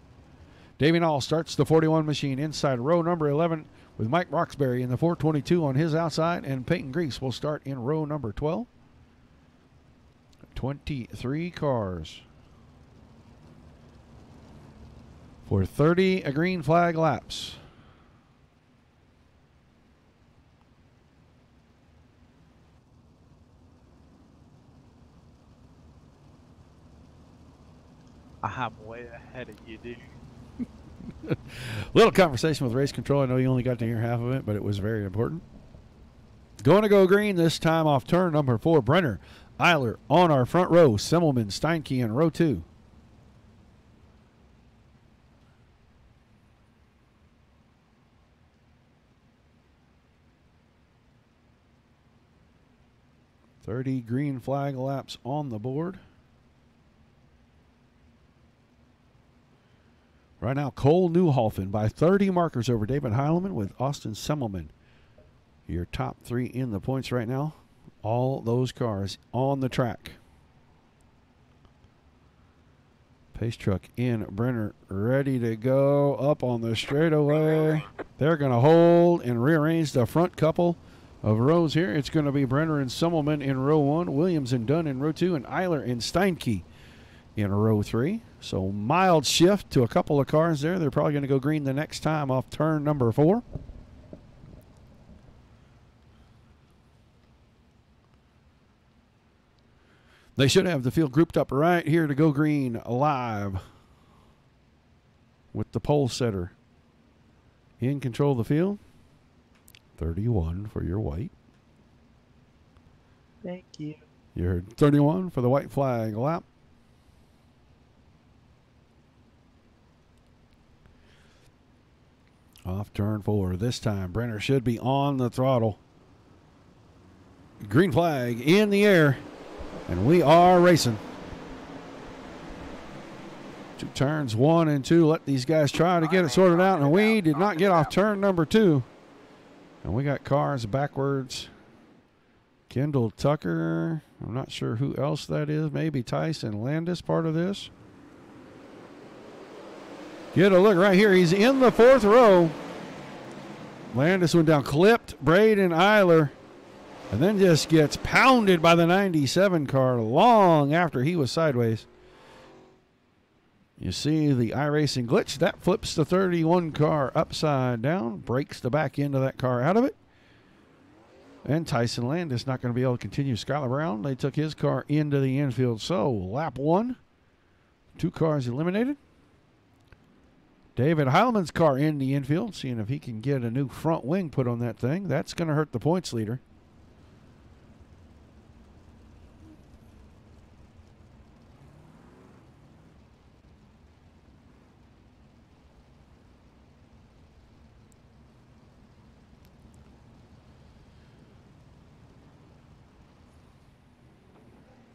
Davey Nall starts the 41 machine inside row number 11 with Mike Roxbury in the 422 on his outside, and Peyton Grease will start in row number 12. 23 cars for 30 green flag laps. I'm way ahead of you, dude. Little conversation with race control. I know you only got to hear half of it, but it was very important. Going to go green this time off turn number 4. Brenner, Eiler on our front row. Simmelman, Steinke in row 2. .30 green flag laps on the board. Right now, Cole Newhoffen by 30 markers over David Heileman with Austin Semmelman. Your top 3 in the points right now. All those cars on the track. Pace truck in, Brenner ready to go up on the straightaway. They're going to hold and rearrange the front couple of rows here. It's going to be Brenner and Semmelman in row 1, Williams and Dunn in row 2, and Eiler and Steinke in row 3. So mild shift to a couple of cars there. They're probably going to go green the next time off turn number 4. They should have the field grouped up right here to go green live with the pole setter in control of the field. 31 for your white. Thank you. Your 31 for the white flag lap. Off turn 4. This time, Brenner should be on the throttle. Green flag in the air, and we are racing. 2 turns, 1 and 2. Let these guys try to get it sorted out, and we did not get off turn number 2. And we got cars backwards. Kendall Tucker. I'm not sure who else that is. Maybe Tyson Landis part of this. Get a look right here. He's in the 4th row. Landis went down, clipped Braden Eiler, and then just gets pounded by the 97 car long after he was sideways. You see the iRacing glitch. That flips the 31 car upside down, breaks the back end of that car out of it. And Tyson Landis not going to be able to continue. Skylar Brown, they took his car into the infield. So, lap 1, 2 cars eliminated. David Heilman's car in the infield, seeing if he can get a new front wing put on that thing. That's going to hurt the points leader.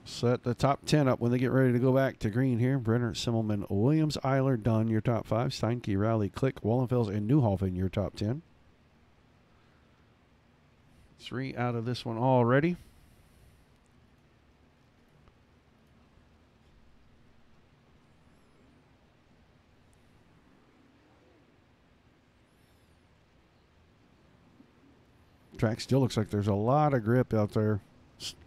Set the top 10 up when they get ready to go back to green here. Brenner, Simmelman, Williams, Eiler, Dunn, your top 5. Steinke, Rowley, Click, Wallenfels, and Newhofen, your top 10. 3 out of this one already. Track still looks like there's a lot of grip out there.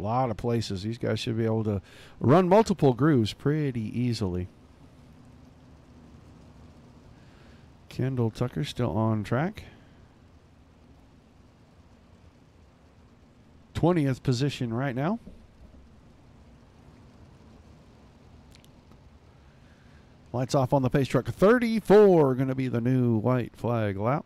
A lot of places. These guys should be able to run multiple grooves pretty easily. Kendall Tucker still on track. 20th position right now. Lights off on the pace truck. 34 going to be the new white flag lap.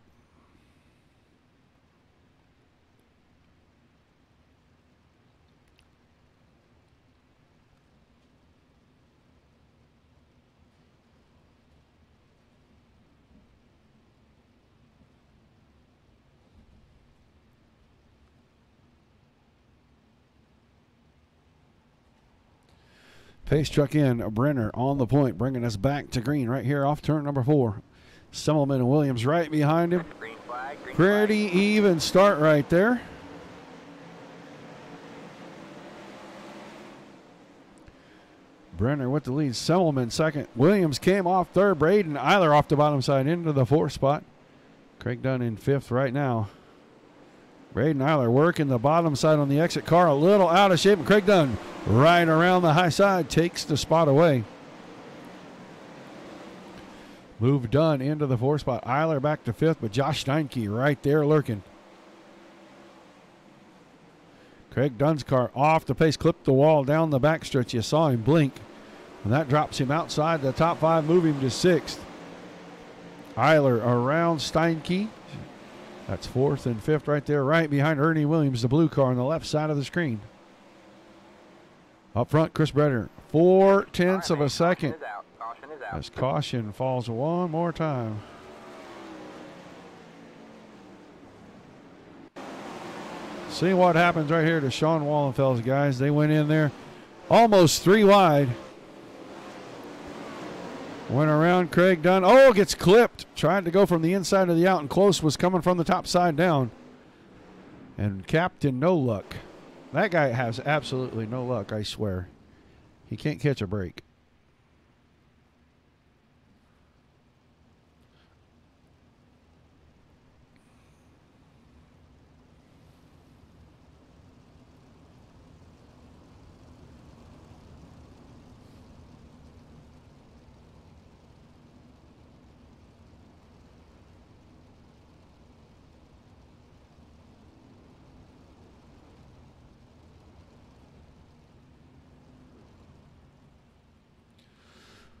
Pace truck in, Brenner on the point, bringing us back to green right here off turn number 4. Simmelman and Williams right behind him. Green flag, Pretty even start right there. Brenner with the lead, Simmelman second. Williams came off third, Braden Eiler off the bottom side into the 4th spot. Craig Dunn in 5th right now. Braden Eiler working the bottom side on the exit car, a little out of shape, and Craig Dunn right around the high side takes the spot away. Move Dunn into the 4th spot. Eiler back to 5th, but Josh Steinke right there lurking. Craig Dunn's car off the pace, clipped the wall down the backstretch. You saw him blink, and that drops him outside the top 5, move him to 6th. Eiler around Steinke. That's 4th and 5th right there, right behind Ernie Williams, the blue car on the left side of the screen. Up front, Chris Brenner, 4/10 of a second. Caution is out. As caution falls one more time. See what happens right here to Sean Wallenfels, guys. They went in there almost 3 wide. Went around Craig Dunn. Oh, gets clipped. Tried to go from the inside of the out, and close was coming from the top side down. And Captain no luck. That guy has absolutely no luck, I swear. He can't catch a break.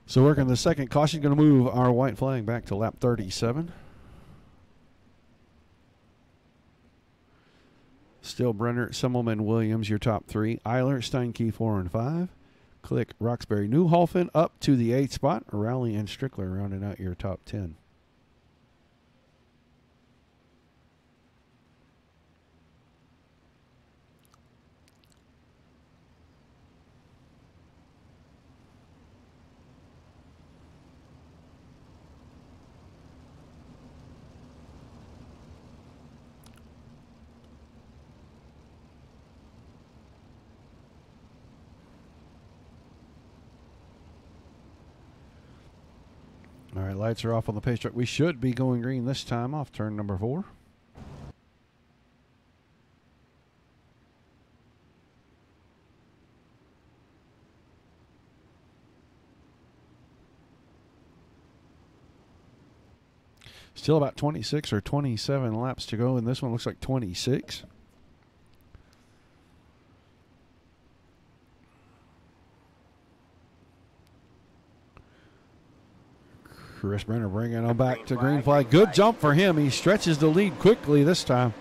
So working the second caution, going to move our white flag back to lap 37. Still Brenner, Simmelman, Williams, your top 3. Eiler, Steinke, 4 and 5. Click, Roxbury, Newhofen up to the 8th spot. Rowley and Strickler rounding out your top 10. All right, lights are off on the pace track. We should be going green this time off turn number 4. Still about 26 or 27 laps to go, and this one looks like 26. Chris Brenner bringing him back to green flag. Good jump for him. He stretches the lead quickly this time.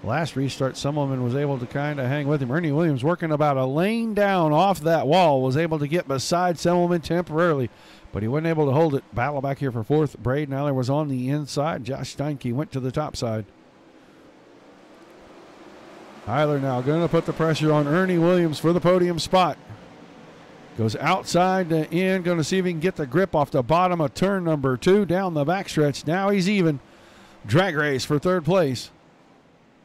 Last restart, Semmelman was able to kind of hang with him. Ernie Williams working about a lane down off that wall, was able to get beside Semmelman temporarily, but he wasn't able to hold it. Battle back here for 4th. Braden Eiler was on the inside. Josh Steinke went to the top side. Eiler now going to put the pressure on Ernie Williams for the podium spot. Goes outside to in, going to see if he can get the grip off the bottom of turn number 2 down the backstretch. Now he's even. Drag race for 3rd place.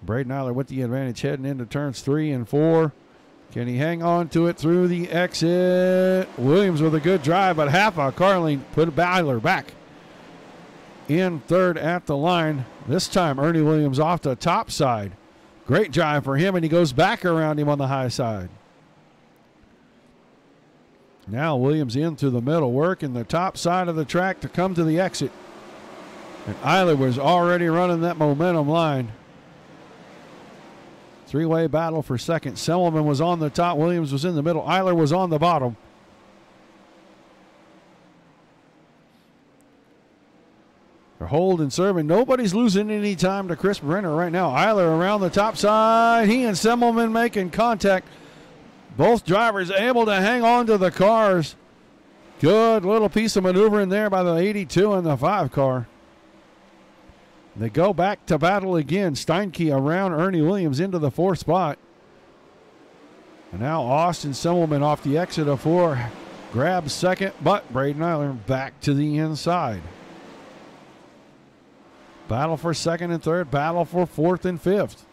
Braden Eiler with the advantage heading into turns 3 and 4. Can he hang on to it through the exit? Williams with a good drive, but half a car length put Eiler back in 3rd at the line. This time Ernie Williams off the top side. Great drive for him, and he goes back around him on the high side. Now Williams in through the middle, working the top side of the track to come to the exit. And Eiler was already running that momentum line. 3-way battle for 2nd. Semmelman was on the top. Williams was in the middle. Eiler was on the bottom. They're holding, serving. Nobody's losing any time to Chris Brenner right now. Eiler around the top side. He and Semmelman making contact. Both drivers able to hang on to the cars. Good little piece of maneuvering there by the 82 and the 5 car. They go back to battle again. Steinke around Ernie Williams into the 4th spot. And now Austin Semmelman off the exit of 4 grabs 2nd, but Braden Eiler back to the inside. Battle for 2nd and 3rd. Battle for 4th and 5th.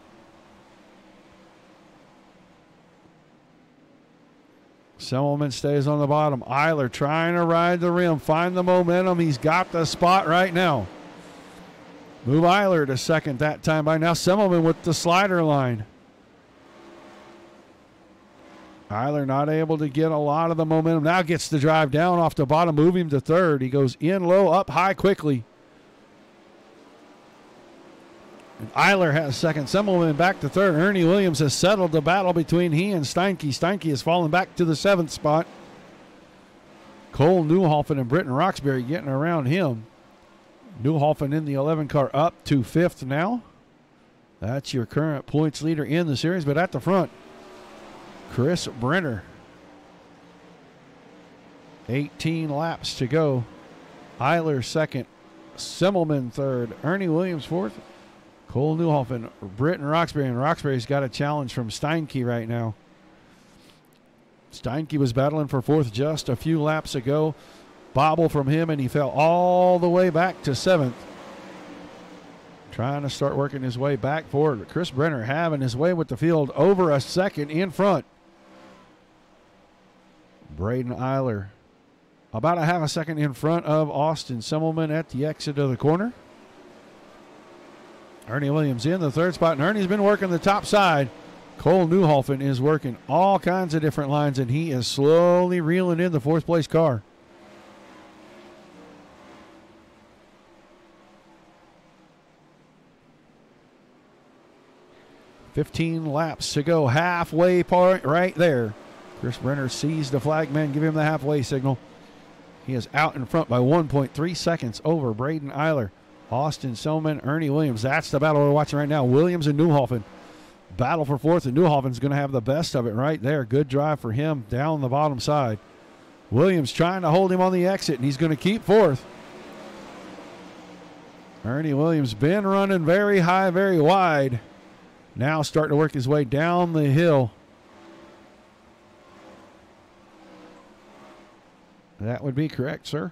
Semmelman stays on the bottom. Eiler trying to ride the rim, find the momentum. He's got the spot right now. Move Eiler to 2nd that time by now. Semmelman with the slider line. Eiler not able to get a lot of the momentum. Now gets the drive down off the bottom, move him to 3rd. He goes in low, up high quickly. And Eiler has 2nd. Semmelman back to 3rd. Ernie Williams has settled the battle between he and Steinke. Steinke has fallen back to the 7th spot. Cole Newhoffen and Britton Roxbury getting around him. Newhoffen in the 11 car up to 5th now. That's your current points leader in the series, but at the front, Chris Brenner. 18 laps to go. Eiler 2nd. Semmelman 3rd. Ernie Williams 4th. Cole Newhoffen, Britton Roxbury, and Roxbury's got a challenge from Steinke right now. Steinke was battling for 4th just a few laps ago. Bobble from him, and he fell all the way back to 7th. Trying to start working his way back forward. Chris Brenner having his way with the field over a 2nd in front. Braden Eiler about a half a 2nd in front of Austin Semmelman at the exit of the corner. Ernie Williams in the 3rd spot, and Ernie's been working the top side. Cole Newhoffen is working all kinds of different lines, and he is slowly reeling in the 4th place car. $15 laps to go, halfway point right there. Chris Brenner sees the flagman, give him the halfway signal. He is out in front by 1.3 seconds over Braden Eiler. Austin Semmelman, Ernie Williams. That's the battle we're watching right now. Williams and Newhoffen. Battle for 4th, and Newhoffen's going to have the best of it right there. Good drive for him down the bottom side. Williams trying to hold him on the exit, and he's going to keep 4th. Ernie Williams been running very high, very wide. Now starting to work his way down the hill. That would be correct, sir.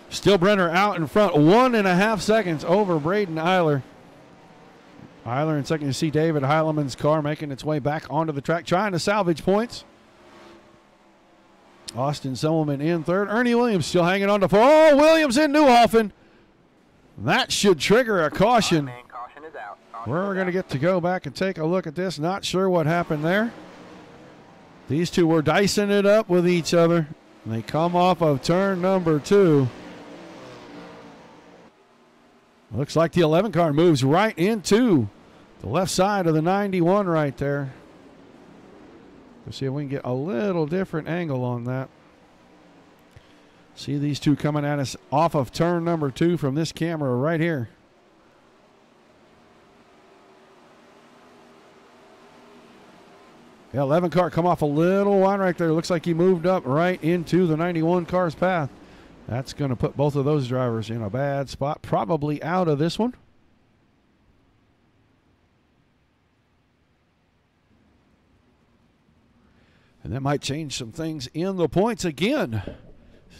Still Brenner out in front, 1.5 seconds over Braden Eiler. Eiler in 2nd. You see David Heileman's car making its way back onto the track, trying to salvage points. Austin Selman in third. Ernie Williams still hanging on to 4. Oh, Williams in Newhoffen. That should trigger a caution. Caution is out. We're going to get to go back and take a look at this. Not sure what happened there. These two were dicing it up with each other. And they come off of turn number 2. Looks like the 11 car moves right into the left side of the 91 right there. Let's see if we can get a little different angle on that. See these two coming at us off of turn number 2 from this camera right here. The 11 car come off a little wide right there. Looks like he moved up right into the 91 car's path. That's going to put both of those drivers in a bad spot. Probably out of this one. And that might change some things in the points again.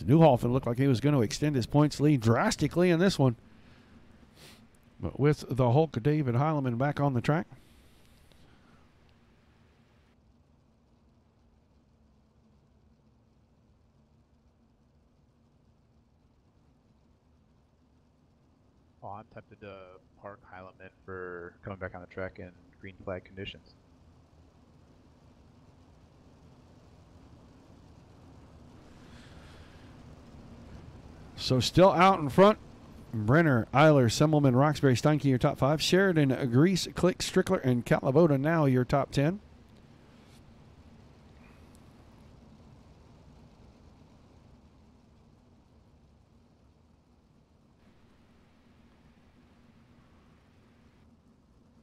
Newhoffen looked like he was going to extend his points lead drastically in this one. But with the Hulk David Heileman back on the track. Oh, I'm tempted to park Heileman for coming back on the track in green flag conditions. So still out in front, Brenner, Eiler, Semmelman, Roxbury, Steinke, your top 5. Sheridan, Grease, Click, Strickler, and Calavoda now your top 10.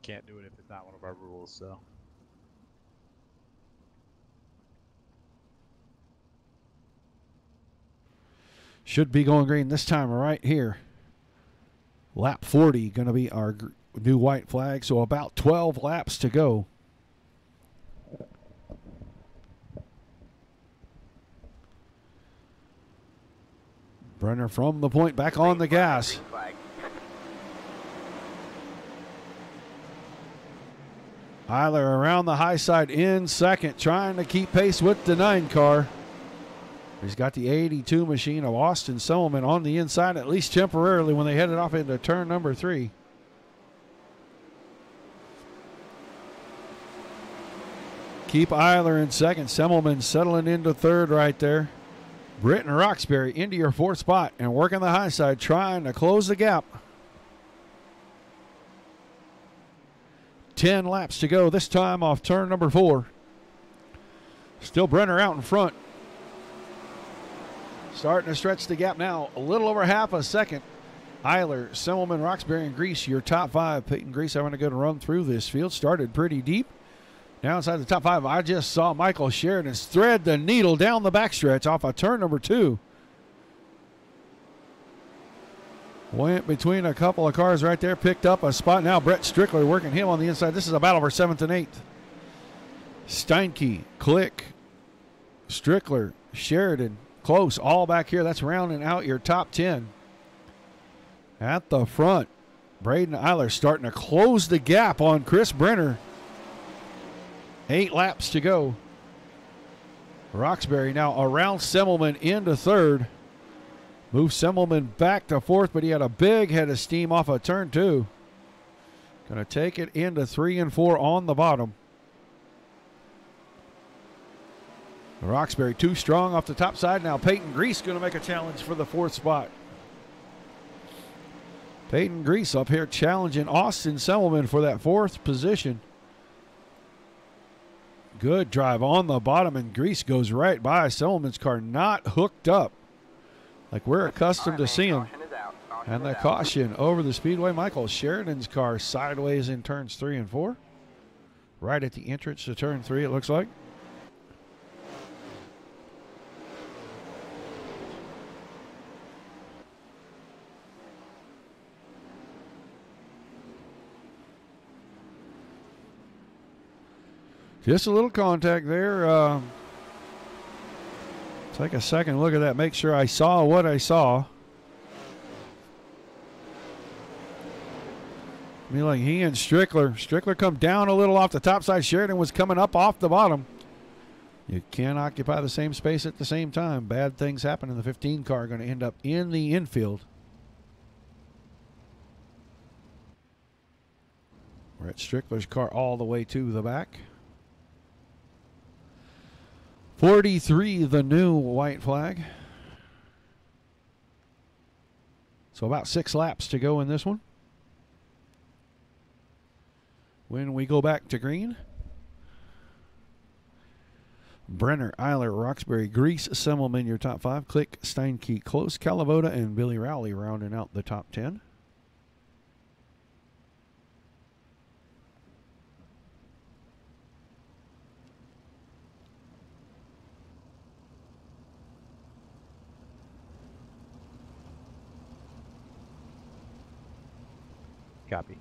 Can't do it if it's not one of our rules, so. Should be going green this time right here. Lap 40 going to be our new white flag, so about 12 laps to go. Brenner from the point back on the gas. Eiler around the high side in second, trying to keep pace with the 9 car. He's got the 82 machine of Austin Selman on the inside, at least temporarily, when they headed off into turn number 3. Keep Eiler in second. Semmelman settling into third right there. Britton Roxbury into your 4th spot and working the high side, trying to close the gap. 10 laps to go, this time off turn number 4. Still Brenner out in front. Starting to stretch the gap now, a little over half a second. Eiler, Semmelman, Roxbury, and Grease, your top 5. Peyton Grease having a good run through this field. Started pretty deep. Now inside the top 5, I just saw Michael Sheridan thread the needle down the backstretch off of turn number 2. Went between a couple of cars right there, picked up a spot. Now Brett Strickler working him on the inside. This is a battle for 7th and 8th. Steinke, Click, Strickler, Sheridan, close, all back here. That's rounding out your top 10. At the front, Braden Eiler starting to close the gap on Chris Brenner. 8 laps to go. Roxbury now around Semmelman into 3rd. Moves Semmelman back to 4th, but he had a big head of steam off of turn 2. Going to take it into 3 and 4 on the bottom. Roxbury too strong off the top side. Now Peyton Grease going to make a challenge for the 4th spot. Peyton Grease up here challenging Austin Semmelman for that 4th position. Good drive on the bottom, and Grease goes right by Semmelman's car, not hooked up like we're accustomed to seeing. And the caution over the speedway. Michael Sheridan's car sideways in turns 3 and 4. Right at the entrance to turn 3, it looks like. Just a little contact there. Take a second look at that. Make sure I saw what I saw. I mean, like he and Strickler come down a little off the top side. Sheridan was coming up off the bottom. You can't occupy the same space at the same time. Bad things happen in the 15 car. Going to end up in the infield. We're at Strickler's car all the way to the back. 43, the new white flag. So about 6 laps to go in this one. When we go back to green, Brenner, Eiler, Roxbury, Grease, Semmelman, your top 5. Click, Steinke, Close, Calavoda, and Billy Rowley rounding out the top 10. Copy.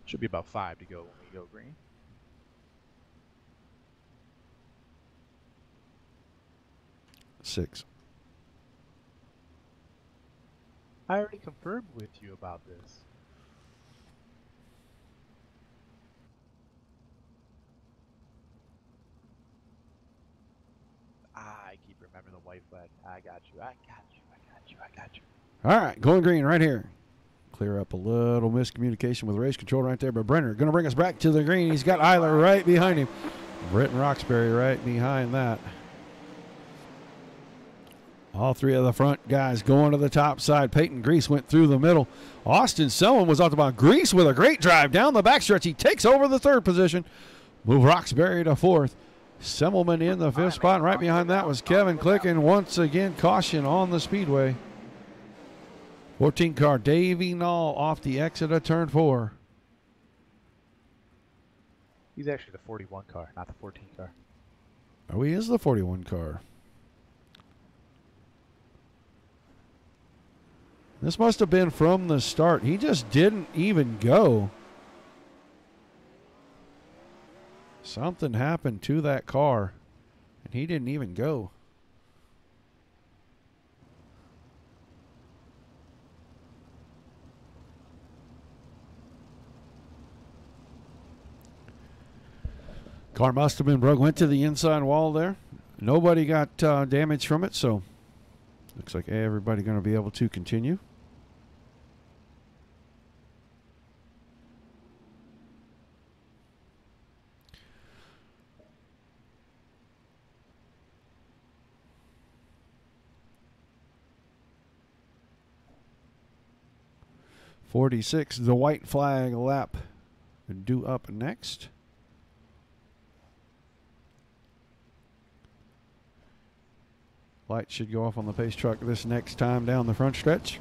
Should be about 5 to go when we go green. Six. I already confirmed with you about this. I keep remembering the white flag. I got you. I got you. I got you. I got you. All right, going green right here. Clear up a little miscommunication with race control right there, but Brenner going to bring us back to the green. He's got Eiler right behind him. Britton Roxbury right behind that. All 3 of the front guys going to the top side. Peyton Grease went through the middle. Austin Selwyn was off the bottom. Grease with a great drive down the backstretch. He takes over the 3rd position. Move Roxbury to 4th. Semmelman in the 5th spot. Right behind that was Kevin Click, and once again, caution on the speedway. 14 car, Davey Nall off the exit of turn 4. He's actually the 41 car, not the 14 car. Oh, he is the 41 car. This must have been from the start. He just didn't even go. Something happened to that car, and he didn't even go. Car must have been broke. Went to the inside wall there. Nobody got damage from it, so looks like everybody going to be able to continue. .46, the white flag lap due up next. Light should go off on the pace truck this next time down the front stretch.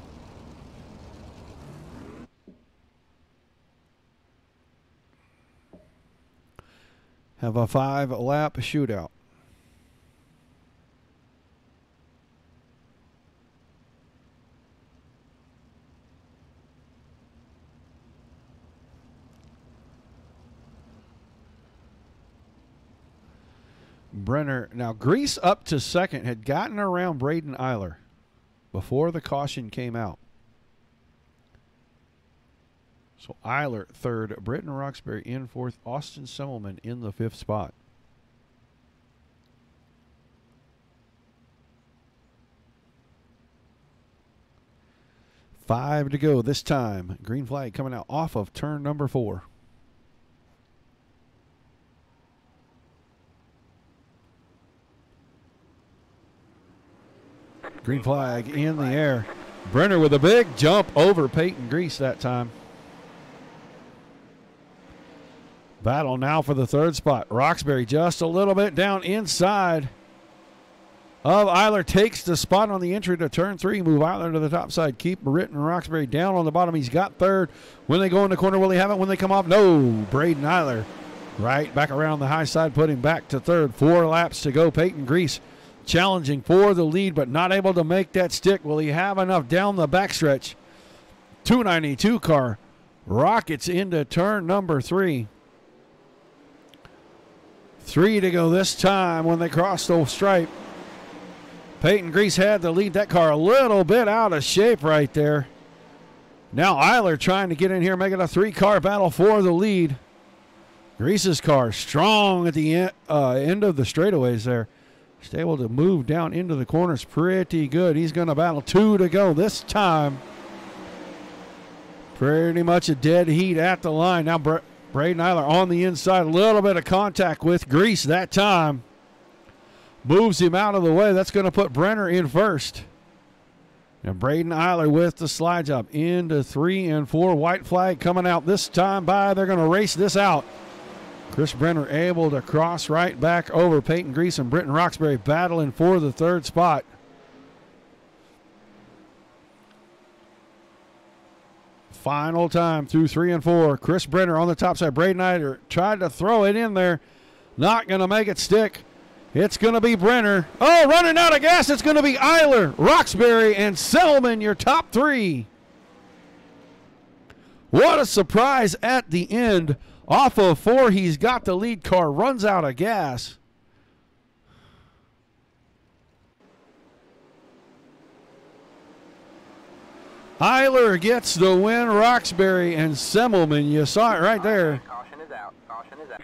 Have a 5-lap shootout. Brenner, now Grease up to 2nd, had gotten around Braden Eiler before the caution came out. So Eiler 3rd, Britton Roxbury in 4th, Austin Semmelman in the 5th spot. Five to go this time. Green flag coming out off of turn number 4. Green flag in the air. Brenner with a big jump over Peyton Grease that time. Battle now for the 3rd spot. Roxbury just a little bit down inside of Eiler. Takes the spot on the entry to turn 3. Move Eiler to the top side. Keep Britton Roxbury down on the bottom. He's got 3rd. When they go in the corner, will he have it? When they come off, no. Braden Eiler right back around the high side, put him back to 3rd. 4 laps to go. Peyton Grease challenging for the lead, but not able to make that stick. Will he have enough down the backstretch? 292 car rockets into turn number 3. 3 to go this time when they cross the stripe. Peyton Grease had the lead. That car a little bit out of shape right there. Now Eiler trying to get in here, making a 3-car battle for the lead. Grease's car strong at the end of the straightaways there. He's able to move down into the corners pretty good. He's going to battle 2 to go this time. Pretty much a dead heat at the line. Now Braden Eiler on the inside. A little bit of contact with Grease that time. Moves him out of the way. That's going to put Brenner in first. And Braden Eiler with the slide job into 3 and 4. White flag coming out this time by. They're going to race this out. Chris Brenner able to cross right back over Peyton Grease and Britton Roxbury battling for the 3rd spot. Final time through 3 and 4. Chris Brenner on the top side. Braden Eiler tried to throw it in there. Not going to make it stick. It's going to be Brenner. Oh, running out of gas. It's going to be Eiler, Roxbury, and Selman, your top 3. What a surprise at the end. Off of 4, he's got the lead car, runs out of gas. Eiler gets the win. Roxbury and Semmelman, you saw it right there. Caution is out. Caution is out.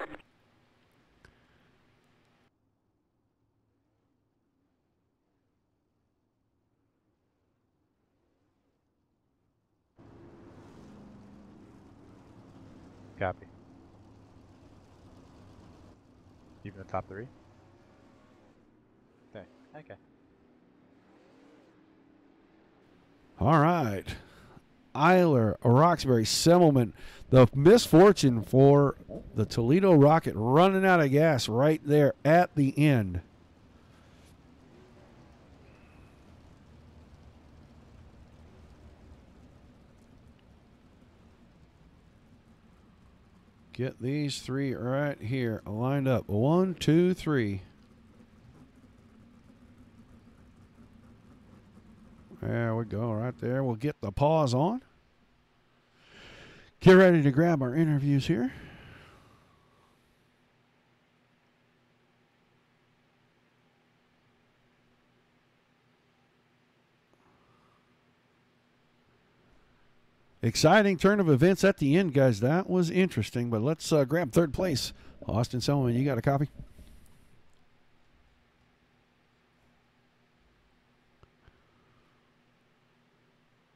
Copy. Even the top 3? Okay. Okay. All right. Eiler, Roxbury, Semmelman. The misfortune for the Toledo Rocket running out of gas right there at the end. Get these 3 right here lined up. 1, 2, 3. There we go, right there. We'll get the pause on. Get ready to grab our interviews here. Exciting turn of events at the end, guys. That was interesting, but let's grab 3rd place. Austin Selman, you got a copy?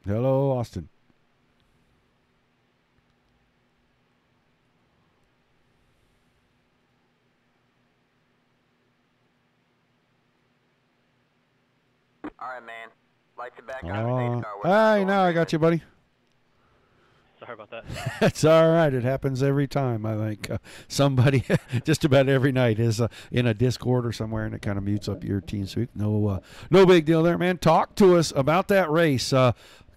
Hello, Austin. All right, man. Lights are back on. Hey, now I got you, buddy. Sorry about that. That's all right. It happens every time. I think somebody, just about every night, is in a Discord or somewhere, and it kind of mutes up your team speak. No big deal there, man. Talk to us about that race.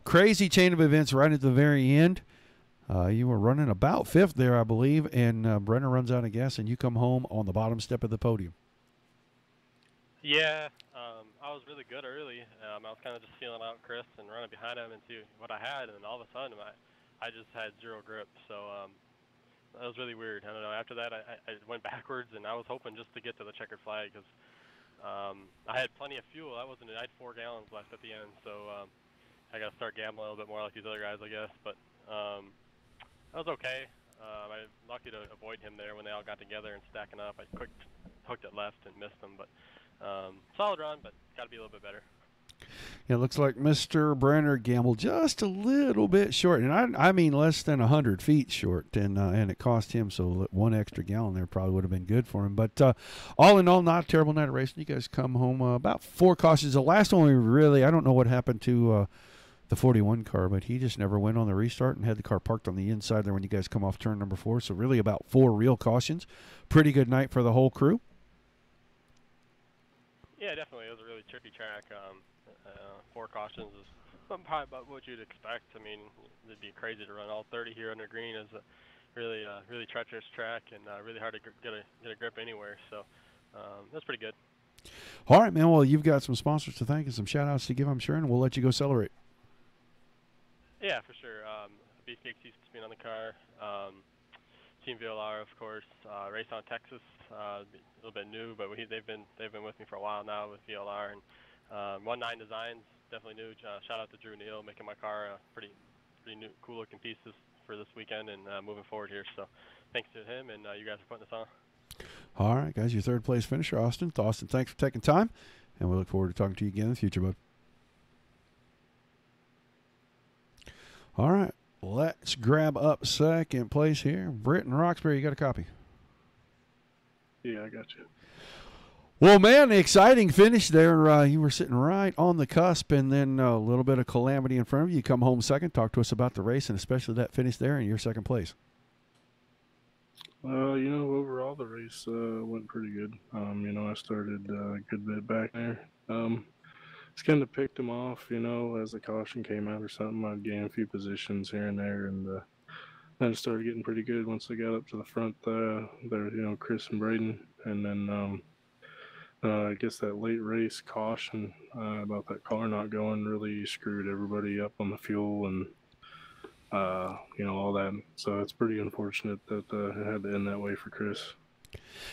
Crazy chain of events right at the very end. You were running about 5th there, I believe, and Brenner runs out of gas, and you come home on the bottom step of the podium. Yeah, I was really good early. I was kind of just feeling out Chris and running behind him and see what I had, and all of a sudden I just had 0 grip. So that was really weird. I don't know. After that, I went backwards, and I was hoping just to get to the checkered flag because I had plenty of fuel. I had 4 gallons left at the end, so I got to start gambling a little bit more like these other guys, I guess. But that was okay. I was lucky to avoid him there when they all got together and stacking up. I hooked it left and missed him, but solid run, but got to be a little bit better. It looks like Mr. Brenner gambled just a little bit short, and I mean less than 100 feet short, and it cost him, so 1 extra gallon there probably would have been good for him. But all in all, not a terrible night of racing. You guys come home about 4 cautions. The last one I don't know what happened to the 41 car, but he just never went on the restart and had the car parked on the inside there when you guys come off turn number 4. So really about 4 real cautions. Pretty good night for the whole crew. Yeah, definitely. It was a really tricky track. 4 cautions is probably about what you'd expect. I mean, it'd be crazy to run all 30 here under green. It's a really treacherous track and really hard to get a grip anywhere. So that's pretty good. All right, man. Well, you've got some sponsors to thank and some shout-outs to give, I'm sure, and we'll let you go celebrate. Yeah, for sure. Beefcakes used to be on the car. Team VLR, of course. Race on Texas, a little bit new, but they've been with me for a while now with VLR, and 19 Designs, definitely new. Shout out to Drew Neal, making my car pretty new, cool looking pieces for this weekend and moving forward here. So thanks to him and you guys for putting this on. All right, guys, your third place finisher, Austin. Austin, thanks for taking time, and we look forward to talking to you again in the future, bud. All right, let's grab up second place here. Britton Roxbury, you got a copy? Yeah, I got you. Well, man, exciting finish there. You were sitting right on the cusp, and then a little bit of calamity in front of you. You come home second. Talk to us about the race, and especially that finish there in your second place. Overall the race went pretty good. I started a good bit back there. Just kind of picked them off, as the caution came out or something. I'd gain a few positions here and there, and then it started getting pretty good once I got up to the front there, Chris and Braden. And then I guess that late race caution about that car not going really screwed everybody up on the fuel and all that. So it's pretty unfortunate that it had to end that way for Chris.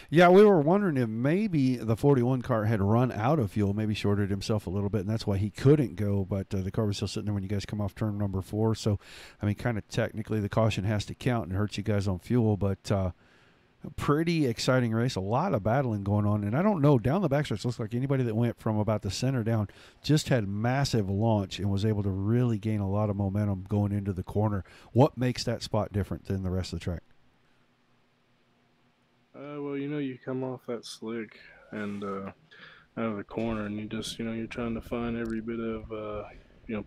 Yeah, we were wondering if maybe the 41 car had run out of fuel, maybe shorted himself a little bit, and that's why he couldn't go. But the car was still sitting there when you guys come off turn number 4. So, I mean, kind of technically the caution has to count and hurts you guys on fuel. But a pretty exciting race, a lot of battling going on. And I don't know, down the backstretch, looks like anybody that went from about the center down just had massive launch and was able to really gain a lot of momentum going into the corner. What makes that spot different than the rest of the track? You come off that slick and out of the corner, and you just, you're trying to find every bit of,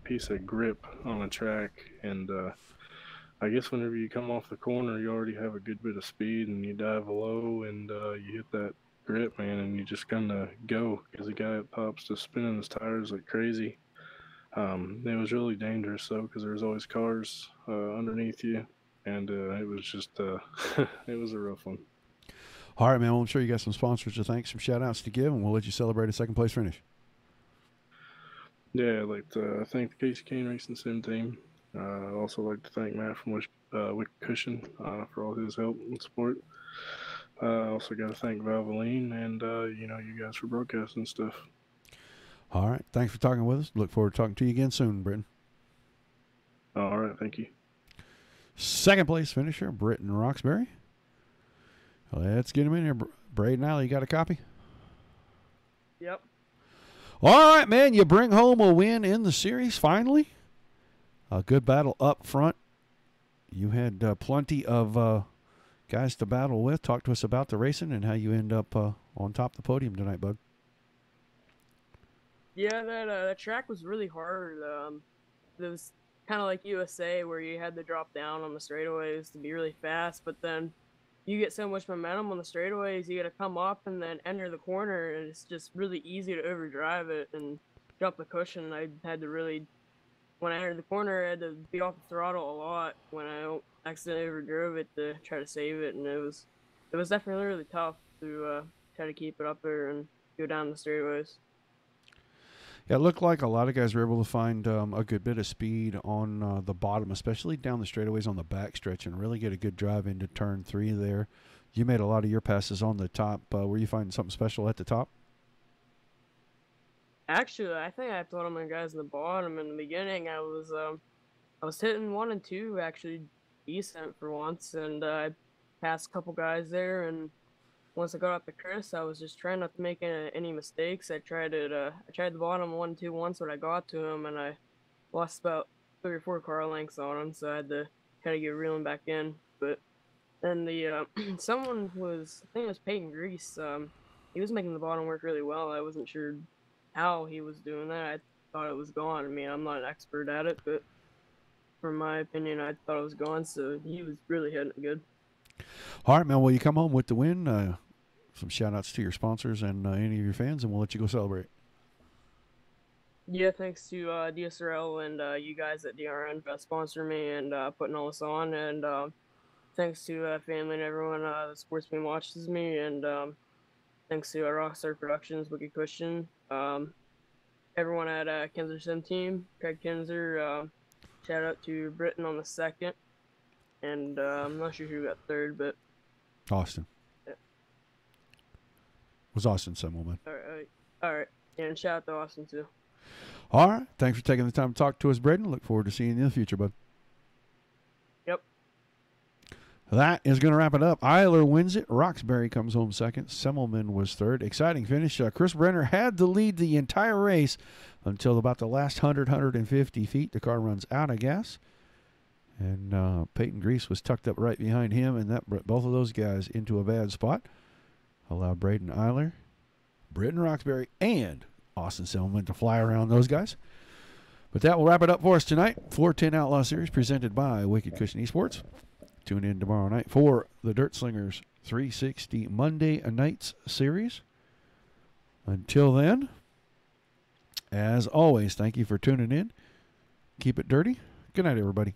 piece of grip on the track. And I guess whenever you come off the corner, you already have a good bit of speed, and you dive low, and you hit that grip, man, and you just kind of go, because the guy at top's just spinning his tires like crazy. It was really dangerous, though, because there was always cars underneath you, and it was just, it was a rough one. All right, man. Well, I'm sure you got some sponsors to thank, some shout-outs to give, and we'll let you celebrate a second-place finish. Yeah, I'd like to thank the Casey Kane Racing Sim team. I'd also like to thank Matt from Wicked Cushion for all his help and support. Also got to thank Valvoline and, you guys for broadcasting stuff. All right. Thanks for talking with us. Look forward to talking to you again soon, Britton. All right. Thank you. Second-place finisher, Britton Roxbury. Let's get him in here. Braden Alley, you got a copy? Yep. All right, man. You bring home a win in the series, finally. A good battle up front. You had plenty of guys to battle with. Talk to us about the racing and how you end up on top of the podium tonight, bud. Yeah, that track was really hard. It was kind of like USA, where you had to drop down on the straightaways to be really fast, but then you get so much momentum on the straightaways, you got to come up and then enter the corner, and it's just really easy to overdrive it and jump the cushion. I had to really, when I entered the corner, I had to be off the throttle a lot when I accidentally overdrove it to try to save it, and it was definitely really tough to try to keep it up there and go down the straightaways. Yeah, it looked like a lot of guys were able to find a good bit of speed on the bottom, especially down the straightaways on the backstretch, and really get a good drive into turn 3 there. You made a lot of your passes on the top. Were you finding something special at the top? Actually, I think I told my guys in the bottom in the beginning. I was hitting 1 and 2 actually decent for once, and I passed a couple guys there, and once I got up to Chris, I was just trying not to make any mistakes. I tried the bottom 1-2 once when I got to him, and I lost about 3 or 4 car lengths on him, so I had to kind of get reeling back in. But then the someone was, I think it was Peyton Grease. He was making the bottom work really well. I wasn't sure how he was doing that. I thought it was gone. I mean, I'm not an expert at it, but from my opinion, I thought it was gone. So he was really hitting it good. All right, man. Well, you come home with the win. Some shout-outs to your sponsors and any of your fans, and we'll let you go celebrate. Yeah, thanks to DSRL and you guys at DRN for sponsoring me and putting all this on. And thanks to family and everyone that supports me and watches me. And thanks to Rockstar Productions, Wicked Cushion, everyone at Kinzer Sim Team, Craig Kinzer. Shout out to Britton on the second. And I'm not sure who got third, but Austin. Yeah. Was Austin somewhere, man? All right. And shout out to Austin, too. All right. Thanks for taking the time to talk to us, Braden. Look forward to seeing you in the future, bud. Yep. That is going to wrap it up. Eiler wins it. Roxbury comes home second. Semmelman was third. Exciting finish. Chris Brenner had the lead the entire race until about the last 150 feet. The car runs out of gas. And Peyton Grease was tucked up right behind him, and that brought both of those guys into a bad spot. Allowed Braden Eiler, Britton Roxbury, and Austin Semmelman to fly around those guys. But that will wrap it up for us tonight. 410 Outlaw Series presented by Wicked Cushion Esports. Tune in tomorrow night for the Dirt Slingers 360 Monday Nights Series. Until then, as always, thank you for tuning in. Keep it dirty. Good night, everybody.